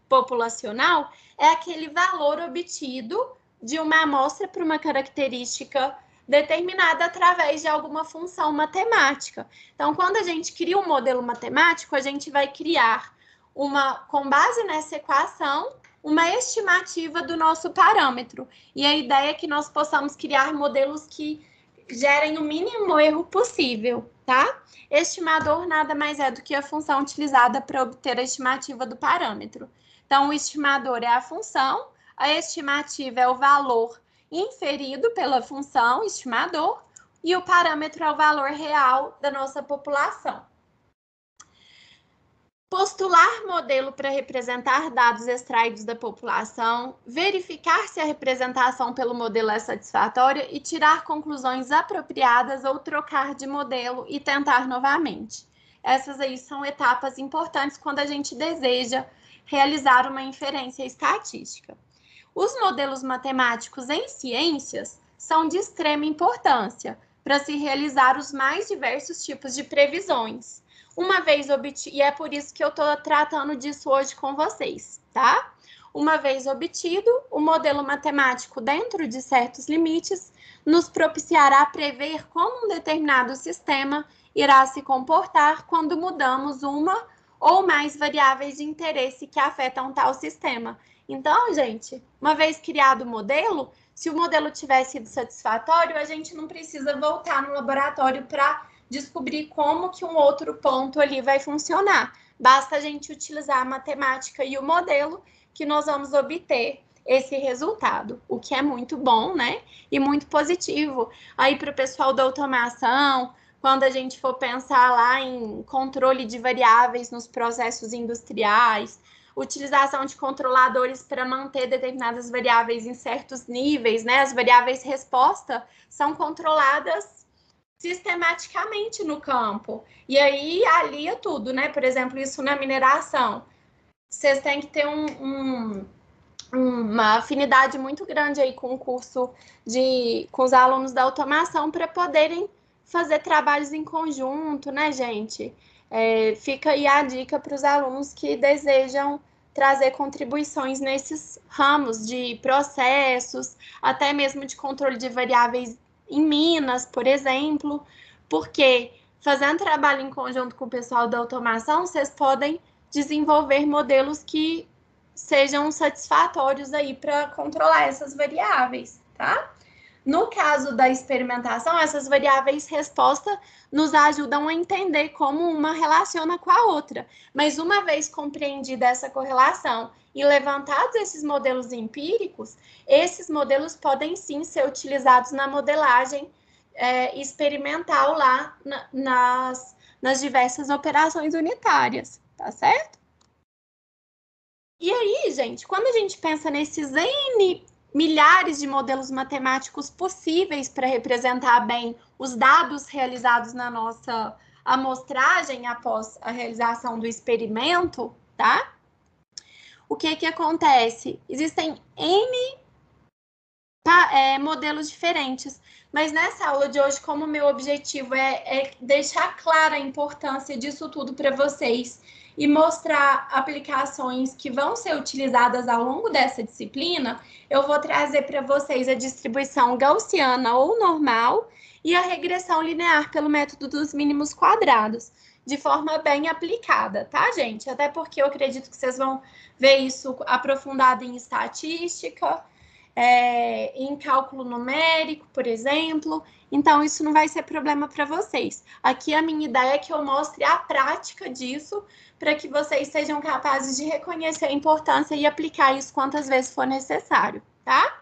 populacional é aquele valor obtido de uma amostra para uma característica determinada através de alguma função matemática. Então, quando a gente cria um modelo matemático, a gente vai criar com base nessa equação, uma estimativa do nosso parâmetro. E a ideia é que nós possamos criar modelos que gerem o mínimo erro possível, tá? Estimador nada mais é do que a função utilizada para obter a estimativa do parâmetro. Então, o estimador é a função, a estimativa é o valor inferido pela função estimador e o parâmetro é o valor real da nossa população. Postular modelo para representar dados extraídos da população, verificar se a representação pelo modelo é satisfatória e tirar conclusões apropriadas ou trocar de modelo e tentar novamente. Essas aí são etapas importantes quando a gente deseja realizar uma inferência estatística. Os modelos matemáticos em ciências são de extrema importância para se realizar os mais diversos tipos de previsões. Uma vez obtido, e é por isso que eu estou tratando disso hoje com vocês, tá? Uma vez obtido, o modelo matemático, dentro de certos limites, nos propiciará prever como um determinado sistema irá se comportar quando mudamos uma ou mais variáveis de interesse que afetam tal sistema. Então, gente, uma vez criado o modelo, se o modelo tiver sido satisfatório, a gente não precisa voltar no laboratório para descobrir como que um outro ponto ali vai funcionar. Basta a gente utilizar a matemática e o modelo que nós vamos obter esse resultado, o que é muito bom, né? E muito positivo. Aí para o pessoal da automação, quando a gente for pensar lá em controle de variáveis nos processos industriais, utilização de controladores para manter determinadas variáveis em certos níveis, né? As variáveis resposta são controladas sistematicamente no campo. E aí alia tudo, né? Por exemplo, isso na mineração. Vocês têm que ter uma afinidade muito grande aí com o curso com os alunos da automação para poderem fazer trabalhos em conjunto, né, gente? Fica aí a dica para os alunos que desejam trazer contribuições nesses ramos de processos, até mesmo de controle de variáveis em Minas, por exemplo, porque fazendo trabalho em conjunto com o pessoal da automação, vocês podem desenvolver modelos que sejam satisfatórios aí para controlar essas variáveis, tá? No caso da experimentação, essas variáveis resposta nos ajudam a entender como uma relaciona com a outra. Mas uma vez compreendida essa correlação e levantados esses modelos empíricos, esses modelos podem sim ser utilizados na modelagem experimental lá nas diversas operações unitárias, tá certo? E aí, gente, quando a gente pensa nesses N milhares de modelos matemáticos possíveis para representar bem os dados realizados na nossa amostragem após a realização do experimento, tá? O que que acontece? Existem N modelos diferentes, mas nessa aula de hoje, como o meu objetivo é deixar clara a importância disso tudo para vocês e mostrar aplicações que vão ser utilizadas ao longo dessa disciplina, eu vou trazer para vocês a distribuição gaussiana ou normal e a regressão linear pelo método dos mínimos quadrados, de forma bem aplicada, tá, gente? Até porque eu acredito que vocês vão ver isso aprofundado em estatística, em cálculo numérico, por exemplo. Então, isso não vai ser problema para vocês. Aqui a minha ideia é que eu mostre a prática disso para que vocês sejam capazes de reconhecer a importância e aplicar isso quantas vezes for necessário, tá?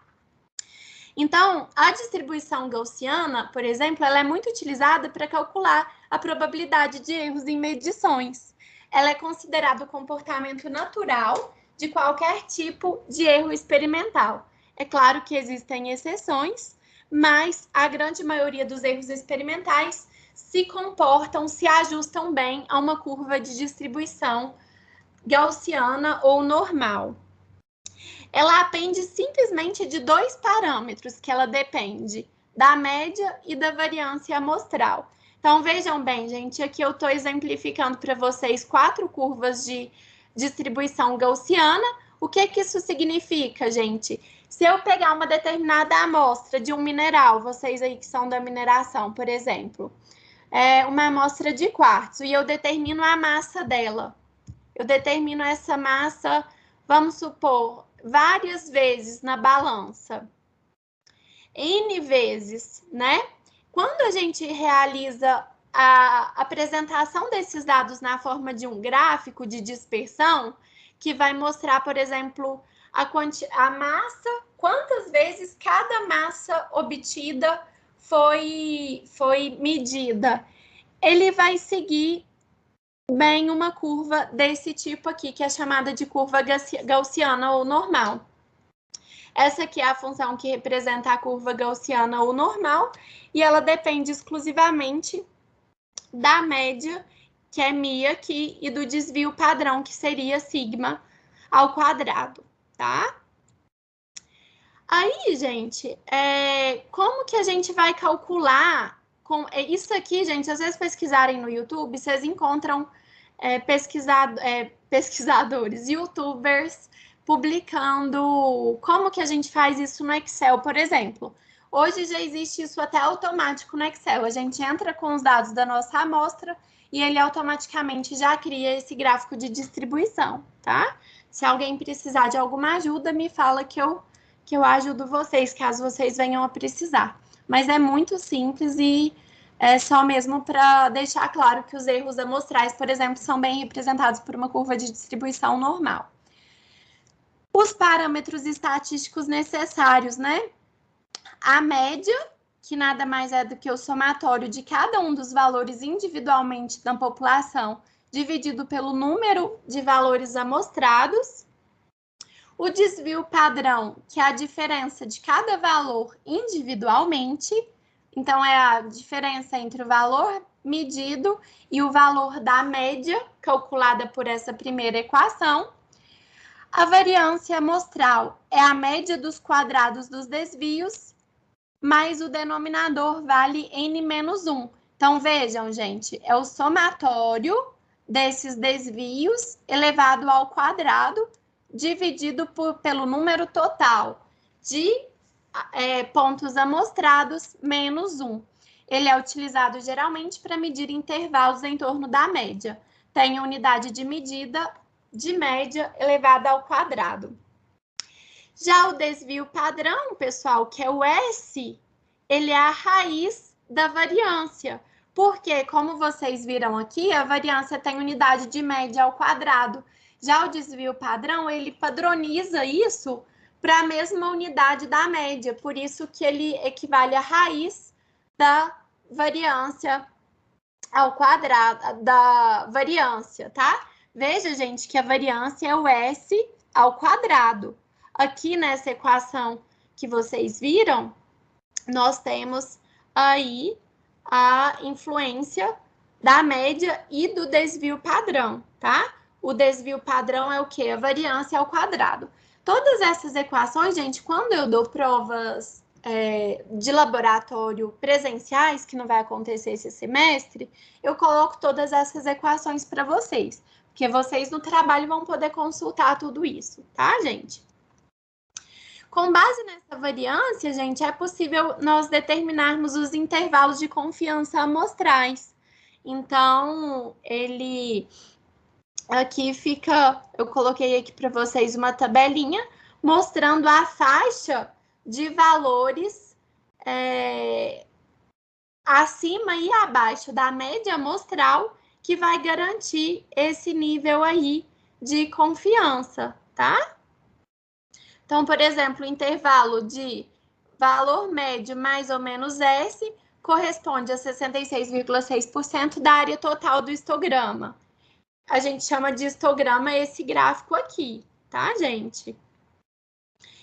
Então, a distribuição gaussiana, por exemplo, ela é muito utilizada para calcular a probabilidade de erros em medições. Ela é considerada o comportamento natural de qualquer tipo de erro experimental. É claro que existem exceções, mas a grande maioria dos erros experimentais se comportam, se ajustam bem a uma curva de distribuição gaussiana ou normal. Ela depende simplesmente de dois parâmetros que ela depende, da média e da variância amostral. Então, vejam bem, gente, aqui eu estou exemplificando para vocês 4 curvas de distribuição gaussiana. O que que isso significa, gente? Se eu pegar uma determinada amostra de um mineral, vocês aí que são da mineração, por exemplo, uma amostra de quartzo, e eu determino a massa dela. Eu determino essa massa, vamos supor, várias vezes na balança, N vezes, né? Quando a gente realiza a apresentação desses dados na forma de um gráfico de dispersão, que vai mostrar, por exemplo, a massa, quantas vezes cada massa obtida foi medida. Ele vai seguir bem uma curva desse tipo aqui, que é chamada de curva gaussiana ou normal. Essa aqui é a função que representa a curva gaussiana ou normal, e ela depende exclusivamente da média, que é μ aqui, e do desvio padrão, que seria sigma ao quadrado, tá? Aí, gente, como que a gente vai calcular? Isso aqui, gente, se vocês pesquisarem no YouTube, vocês encontram pesquisadores, youtubers, publicando como que a gente faz isso no Excel, por exemplo. Hoje já existe isso até automático no Excel. A gente entra com os dados da nossa amostra e ele automaticamente já cria esse gráfico de distribuição, tá? Se alguém precisar de alguma ajuda, me fala que eu ajudo vocês, caso vocês venham a precisar. Mas é muito simples e é só mesmo para deixar claro que os erros amostrais, por exemplo, são bem representados por uma curva de distribuição normal. Os parâmetros estatísticos necessários, né? A média, que nada mais é do que o somatório de cada um dos valores individualmente da população, dividido pelo número de valores amostrados. O desvio padrão, que é a diferença de cada valor individualmente. Então, é a diferença entre o valor medido e o valor da média, calculada por essa primeira equação. A variância amostral é a média dos quadrados dos desvios, mais o denominador vale n-1. Então, vejam, gente, é o somatório desses desvios elevado ao quadrado, dividido pelo número total de pontos amostrados, menos 1. Ele é utilizado geralmente para medir intervalos em torno da média. Tem a unidade de medida de média elevada ao quadrado. Já o desvio padrão, pessoal, que é o S, ele é a raiz da variância. Porque, como vocês viram aqui, a variância tem unidade de média ao quadrado. Já o desvio padrão, ele padroniza isso para a mesma unidade da média. Por isso que ele equivale à raiz da variância ao quadrado, da variância, tá? Veja, gente, que a variância é o S ao quadrado. Aqui nessa equação que vocês viram, nós temos aí a influência da média e do desvio padrão, tá? O desvio padrão é o quê? A variância ao quadrado. Todas essas equações, gente, quando eu dou provas de laboratório presenciais, que não vai acontecer esse semestre, eu coloco todas essas equações para vocês, porque vocês no trabalho vão poder consultar tudo isso, tá, gente? Com base nessa variância, gente, é possível nós determinarmos os intervalos de confiança amostrais. Então, ele aqui fica, eu coloquei aqui para vocês uma tabelinha mostrando a faixa de valores acima e abaixo da média amostral que vai garantir esse nível aí de confiança, tá? Então, por exemplo, o intervalo de valor médio mais ou menos S corresponde a 66,6% da área total do histograma. A gente chama de histograma esse gráfico aqui, tá, gente?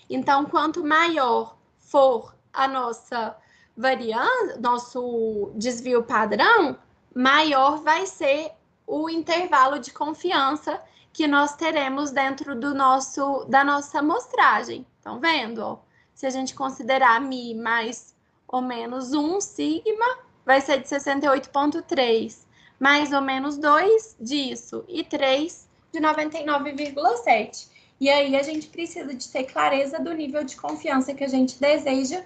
Então, quanto maior for a nossa variância, nosso desvio padrão, maior vai ser o intervalo de confiança que nós teremos dentro da nossa amostragem. Estão vendo? Ó? Se a gente considerar μ mais ou menos 1 sigma, vai ser de 68,3. Mais ou menos 2 disso e 3 de 99,7. E aí a gente precisa de ter clareza do nível de confiança que a gente deseja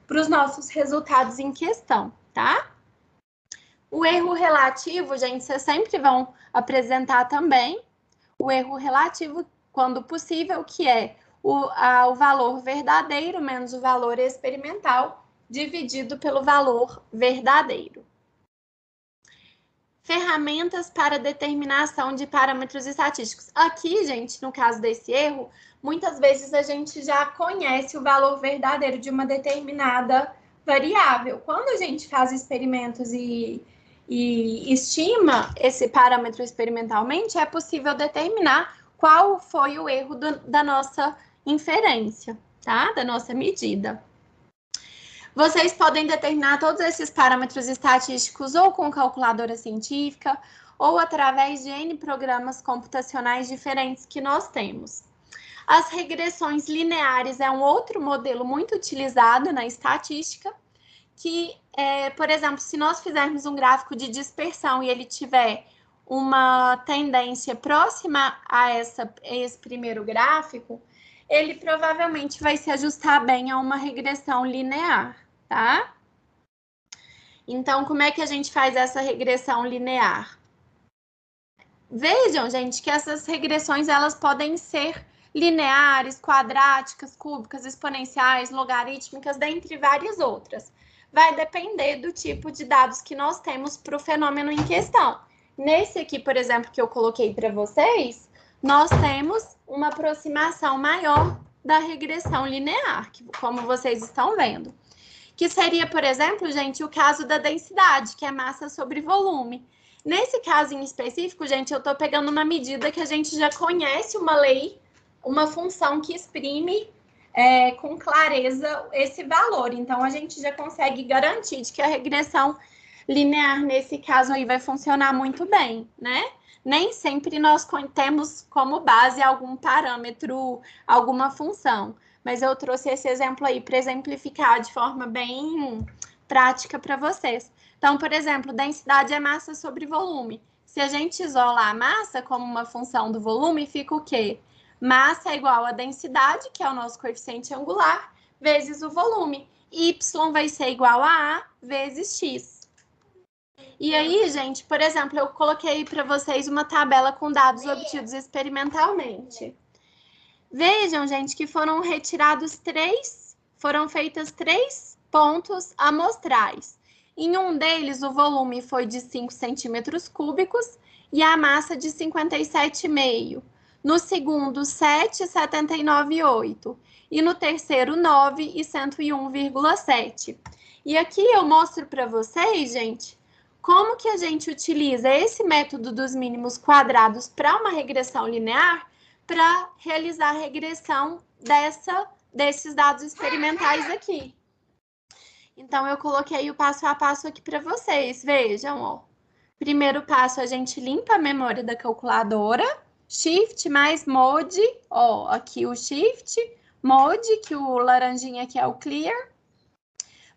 para os nossos resultados em questão, tá? O erro relativo, gente, vocês sempre vão apresentar também o erro relativo, quando possível, que é o valor verdadeiro menos o valor experimental dividido pelo valor verdadeiro. Ferramentas para determinação de parâmetros estatísticos. Aqui, gente, no caso desse erro, muitas vezes a gente já conhece o valor verdadeiro de uma determinada variável. Quando a gente faz experimentos e estima esse parâmetro experimentalmente, é possível determinar qual foi o erro da nossa inferência, tá? Da nossa medida. Vocês podem determinar todos esses parâmetros estatísticos ou com calculadora científica ou através de N programas computacionais diferentes que nós temos. As regressões lineares é um outro modelo muito utilizado na estatística, que, por exemplo, se nós fizermos um gráfico de dispersão e ele tiver uma tendência próxima a esse primeiro gráfico, ele provavelmente vai se ajustar bem a uma regressão linear, tá? Então, como é que a gente faz essa regressão linear? Vejam, gente, que essas regressões, elas podem ser lineares, quadráticas, cúbicas, exponenciais, logarítmicas, dentre várias outras. Vai depender do tipo de dados que nós temos para o fenômeno em questão. Nesse aqui, por exemplo, que eu coloquei para vocês, nós temos uma aproximação maior da regressão linear, como vocês estão vendo. Que seria, por exemplo, gente, o caso da densidade, que é massa sobre volume. Nesse caso em específico, gente, eu estou pegando uma medida que a gente já conhece, uma lei, uma função que exprime com clareza esse valor. Então, a gente já consegue garantir de que a regressão linear, nesse caso aí, vai funcionar muito bem, né? Nem sempre nós temos como base algum parâmetro, alguma função. Mas eu trouxe esse exemplo aí para exemplificar de forma bem prática para vocês. Então, por exemplo, densidade é massa sobre volume. Se a gente isola a massa como uma função do volume, fica o quê? Massa é igual a densidade, que é o nosso coeficiente angular, vezes o volume. Y vai ser igual a A vezes X. E aí, gente, por exemplo, eu coloquei para vocês uma tabela com dados obtidos experimentalmente. Vejam, gente, que foram feitas 3 pontos amostrais. Em um deles, o volume foi de 5 centímetros cúbicos e a massa de 57,5. No segundo, 7,79,8. E no terceiro, 9 e 101,7. E aqui eu mostro para vocês, gente, como que a gente utiliza esse método dos mínimos quadrados para uma regressão linear para realizar a regressão desses dados experimentais aqui. Então, eu coloquei o passo a passo aqui para vocês. Vejam, ó. Primeiro passo, a gente limpa a memória da calculadora. Shift mais Mode, ó, aqui o Shift, Mode, que o laranjinha aqui é o Clear,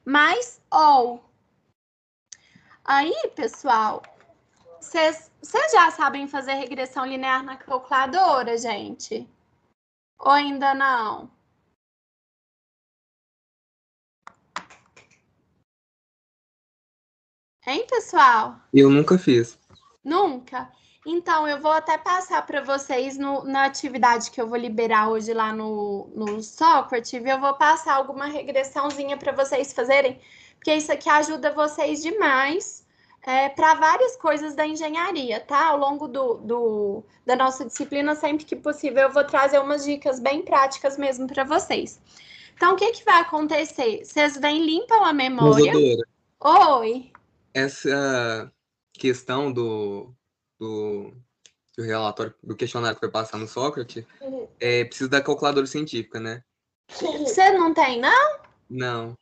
mais All. Aí, pessoal, vocês já sabem fazer regressão linear na calculadora, gente? Ou ainda não? Hein, pessoal? Eu nunca fiz. Nunca? Então, eu vou até passar para vocês na atividade que eu vou liberar hoje lá no Socrative, eu vou passar alguma regressãozinha para vocês fazerem, porque isso aqui ajuda vocês demais para várias coisas da engenharia, tá? Ao longo da nossa disciplina, sempre que possível, eu vou trazer umas dicas bem práticas mesmo para vocês. Então, o que vai acontecer? Vocês vêm, limpam a memória. Dora, Oi! essa questão do relatório, do questionário que foi passar no Sócrates, precisa da calculadora científica, né? Você não tem, não? Não.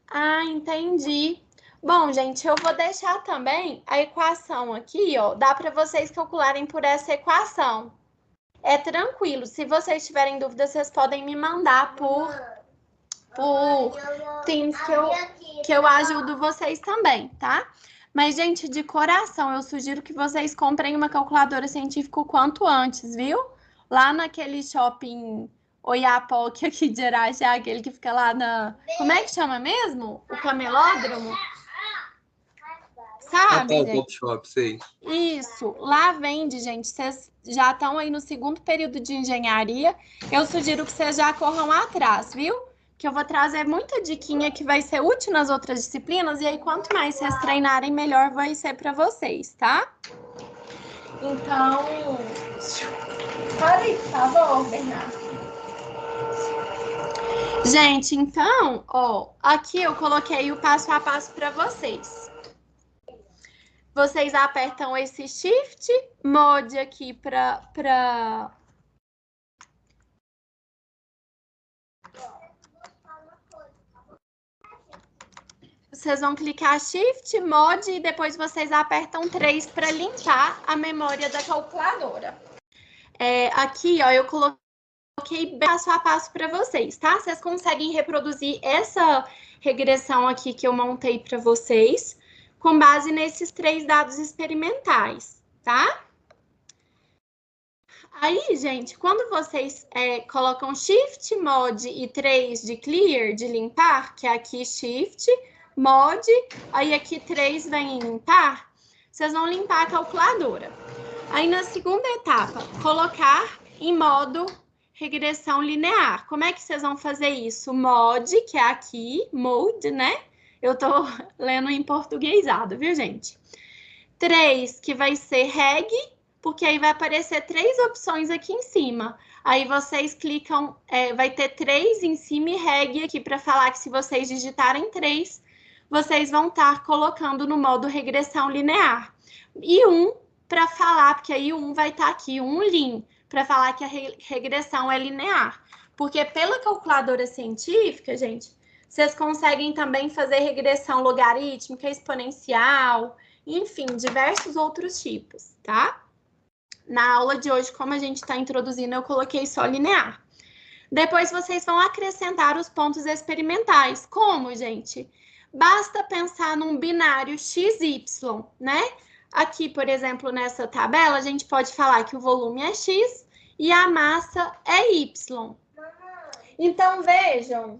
Ah, entendi. Bom, gente, eu vou deixar também a equação aqui, ó. Dá para vocês calcularem por essa equação. É tranquilo. Se vocês tiverem dúvida, vocês podem me mandar por Teams que eu ajudo vocês também, tá? Mas, gente, de coração, eu sugiro que vocês comprem uma calculadora científica o quanto antes, viu? Lá naquele shopping Oiapoque aqui de Araxá, aquele que fica lá na... Como é que chama mesmo? O camelódromo? Sabe, o Pop Shop, sei. Isso, lá vende, gente. Vocês já estão aí no segundo período de engenharia. Eu sugiro que vocês já corram atrás, viu? Que eu vou trazer muita diquinha que vai ser útil nas outras disciplinas. E aí, quanto mais vocês treinarem, melhor vai ser para vocês, tá? Então, pode ir, por favor, Bernardo. Gente, então, ó, aqui eu coloquei o passo a passo para vocês. Vocês apertam esse Shift, Mode aqui para... Vocês vão clicar Shift, Mode e depois vocês apertam 3 para limpar a memória da calculadora. Aqui, ó, eu coloquei passo a passo para vocês, tá? Vocês conseguem reproduzir essa regressão aqui que eu montei para vocês, com base nesses 3 dados experimentais, tá? Aí, gente, quando vocês colocam Shift, Mod e 3 de Clear, de limpar, que é aqui Shift, Mod, aí aqui 3 vem limpar, vocês vão limpar a calculadora. Aí, na segunda etapa, colocar em modo regressão linear. Como é que vocês vão fazer isso? Mod, que é aqui, Mode, né? Eu tô lendo em portuguesado, viu, gente? 3, que vai ser reg, porque aí vai aparecer 3 opções aqui em cima. Aí vocês clicam, vai ter 3 em cima e reg aqui para falar que se vocês digitarem 3, vocês vão estar colocando no modo regressão linear. E 1 para falar, porque aí o 1 vai estar aqui, um lim, para falar que a regressão é linear. Porque pela calculadora científica, gente, vocês conseguem também fazer regressão logarítmica, exponencial, enfim, diversos outros tipos, tá? Na aula de hoje, como a gente está introduzindo, eu coloquei só linear. Depois vocês vão acrescentar os pontos experimentais. Como, gente? Basta pensar num binário XY, né? Aqui, por exemplo, nessa tabela, a gente pode falar que o volume é X e a massa é Y. Então, vejam.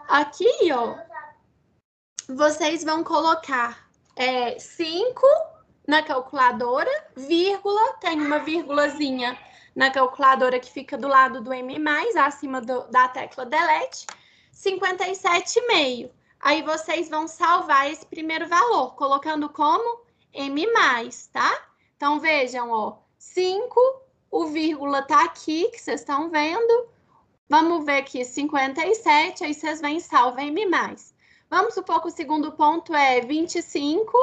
Aqui, ó, vocês vão colocar 5 na calculadora, vírgula, tem uma vírgulazinha na calculadora que fica do lado do M+, acima da tecla delete, 57,5. Aí vocês vão salvar esse primeiro valor, colocando como M+, tá? Então, vejam, ó, 5, o vírgula tá aqui, que vocês estão vendo. Vamos ver aqui, 57, aí vocês vêm salva M+. Vamos supor que o segundo ponto é 25,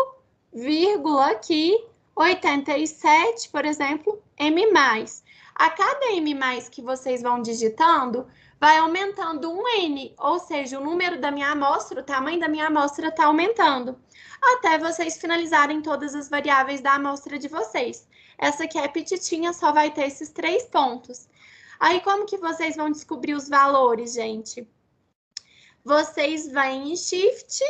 vírgula aqui, 87, por exemplo, M+. A cada M+ que vocês vão digitando, vai aumentando um N, ou seja, o número da minha amostra, o tamanho da minha amostra está aumentando, até vocês finalizarem todas as variáveis da amostra de vocês. Essa aqui é petitinha, só vai ter esses 3 pontos. Aí, como que vocês vão descobrir os valores, gente? Vocês vão em Shift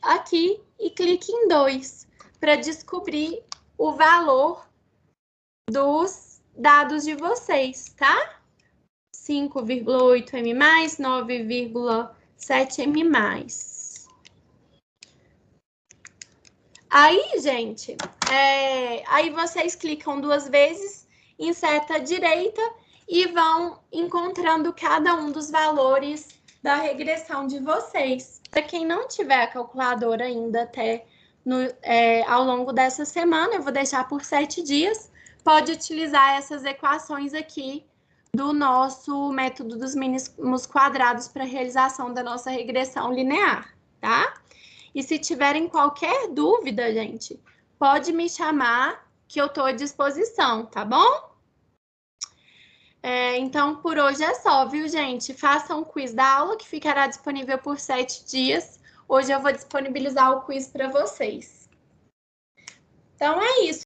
aqui e clique em 2 para descobrir o valor dos dados de vocês, tá? 5,8 M+, 9,7 M+. Aí, gente, aí vocês clicam 2 vezes em seta direita e vão encontrando cada um dos valores da regressão de vocês. Para quem não tiver a calculadora ainda até ao longo dessa semana, eu vou deixar por 7 dias, pode utilizar essas equações aqui do nosso método dos mínimos quadrados para realização da nossa regressão linear, tá? E se tiverem qualquer dúvida, gente, pode me chamar que eu estou à disposição, tá bom? Então, por hoje é só, viu, gente? Façam o quiz da aula, que ficará disponível por 7 dias. Hoje eu vou disponibilizar o quiz para vocês. Então, é isso.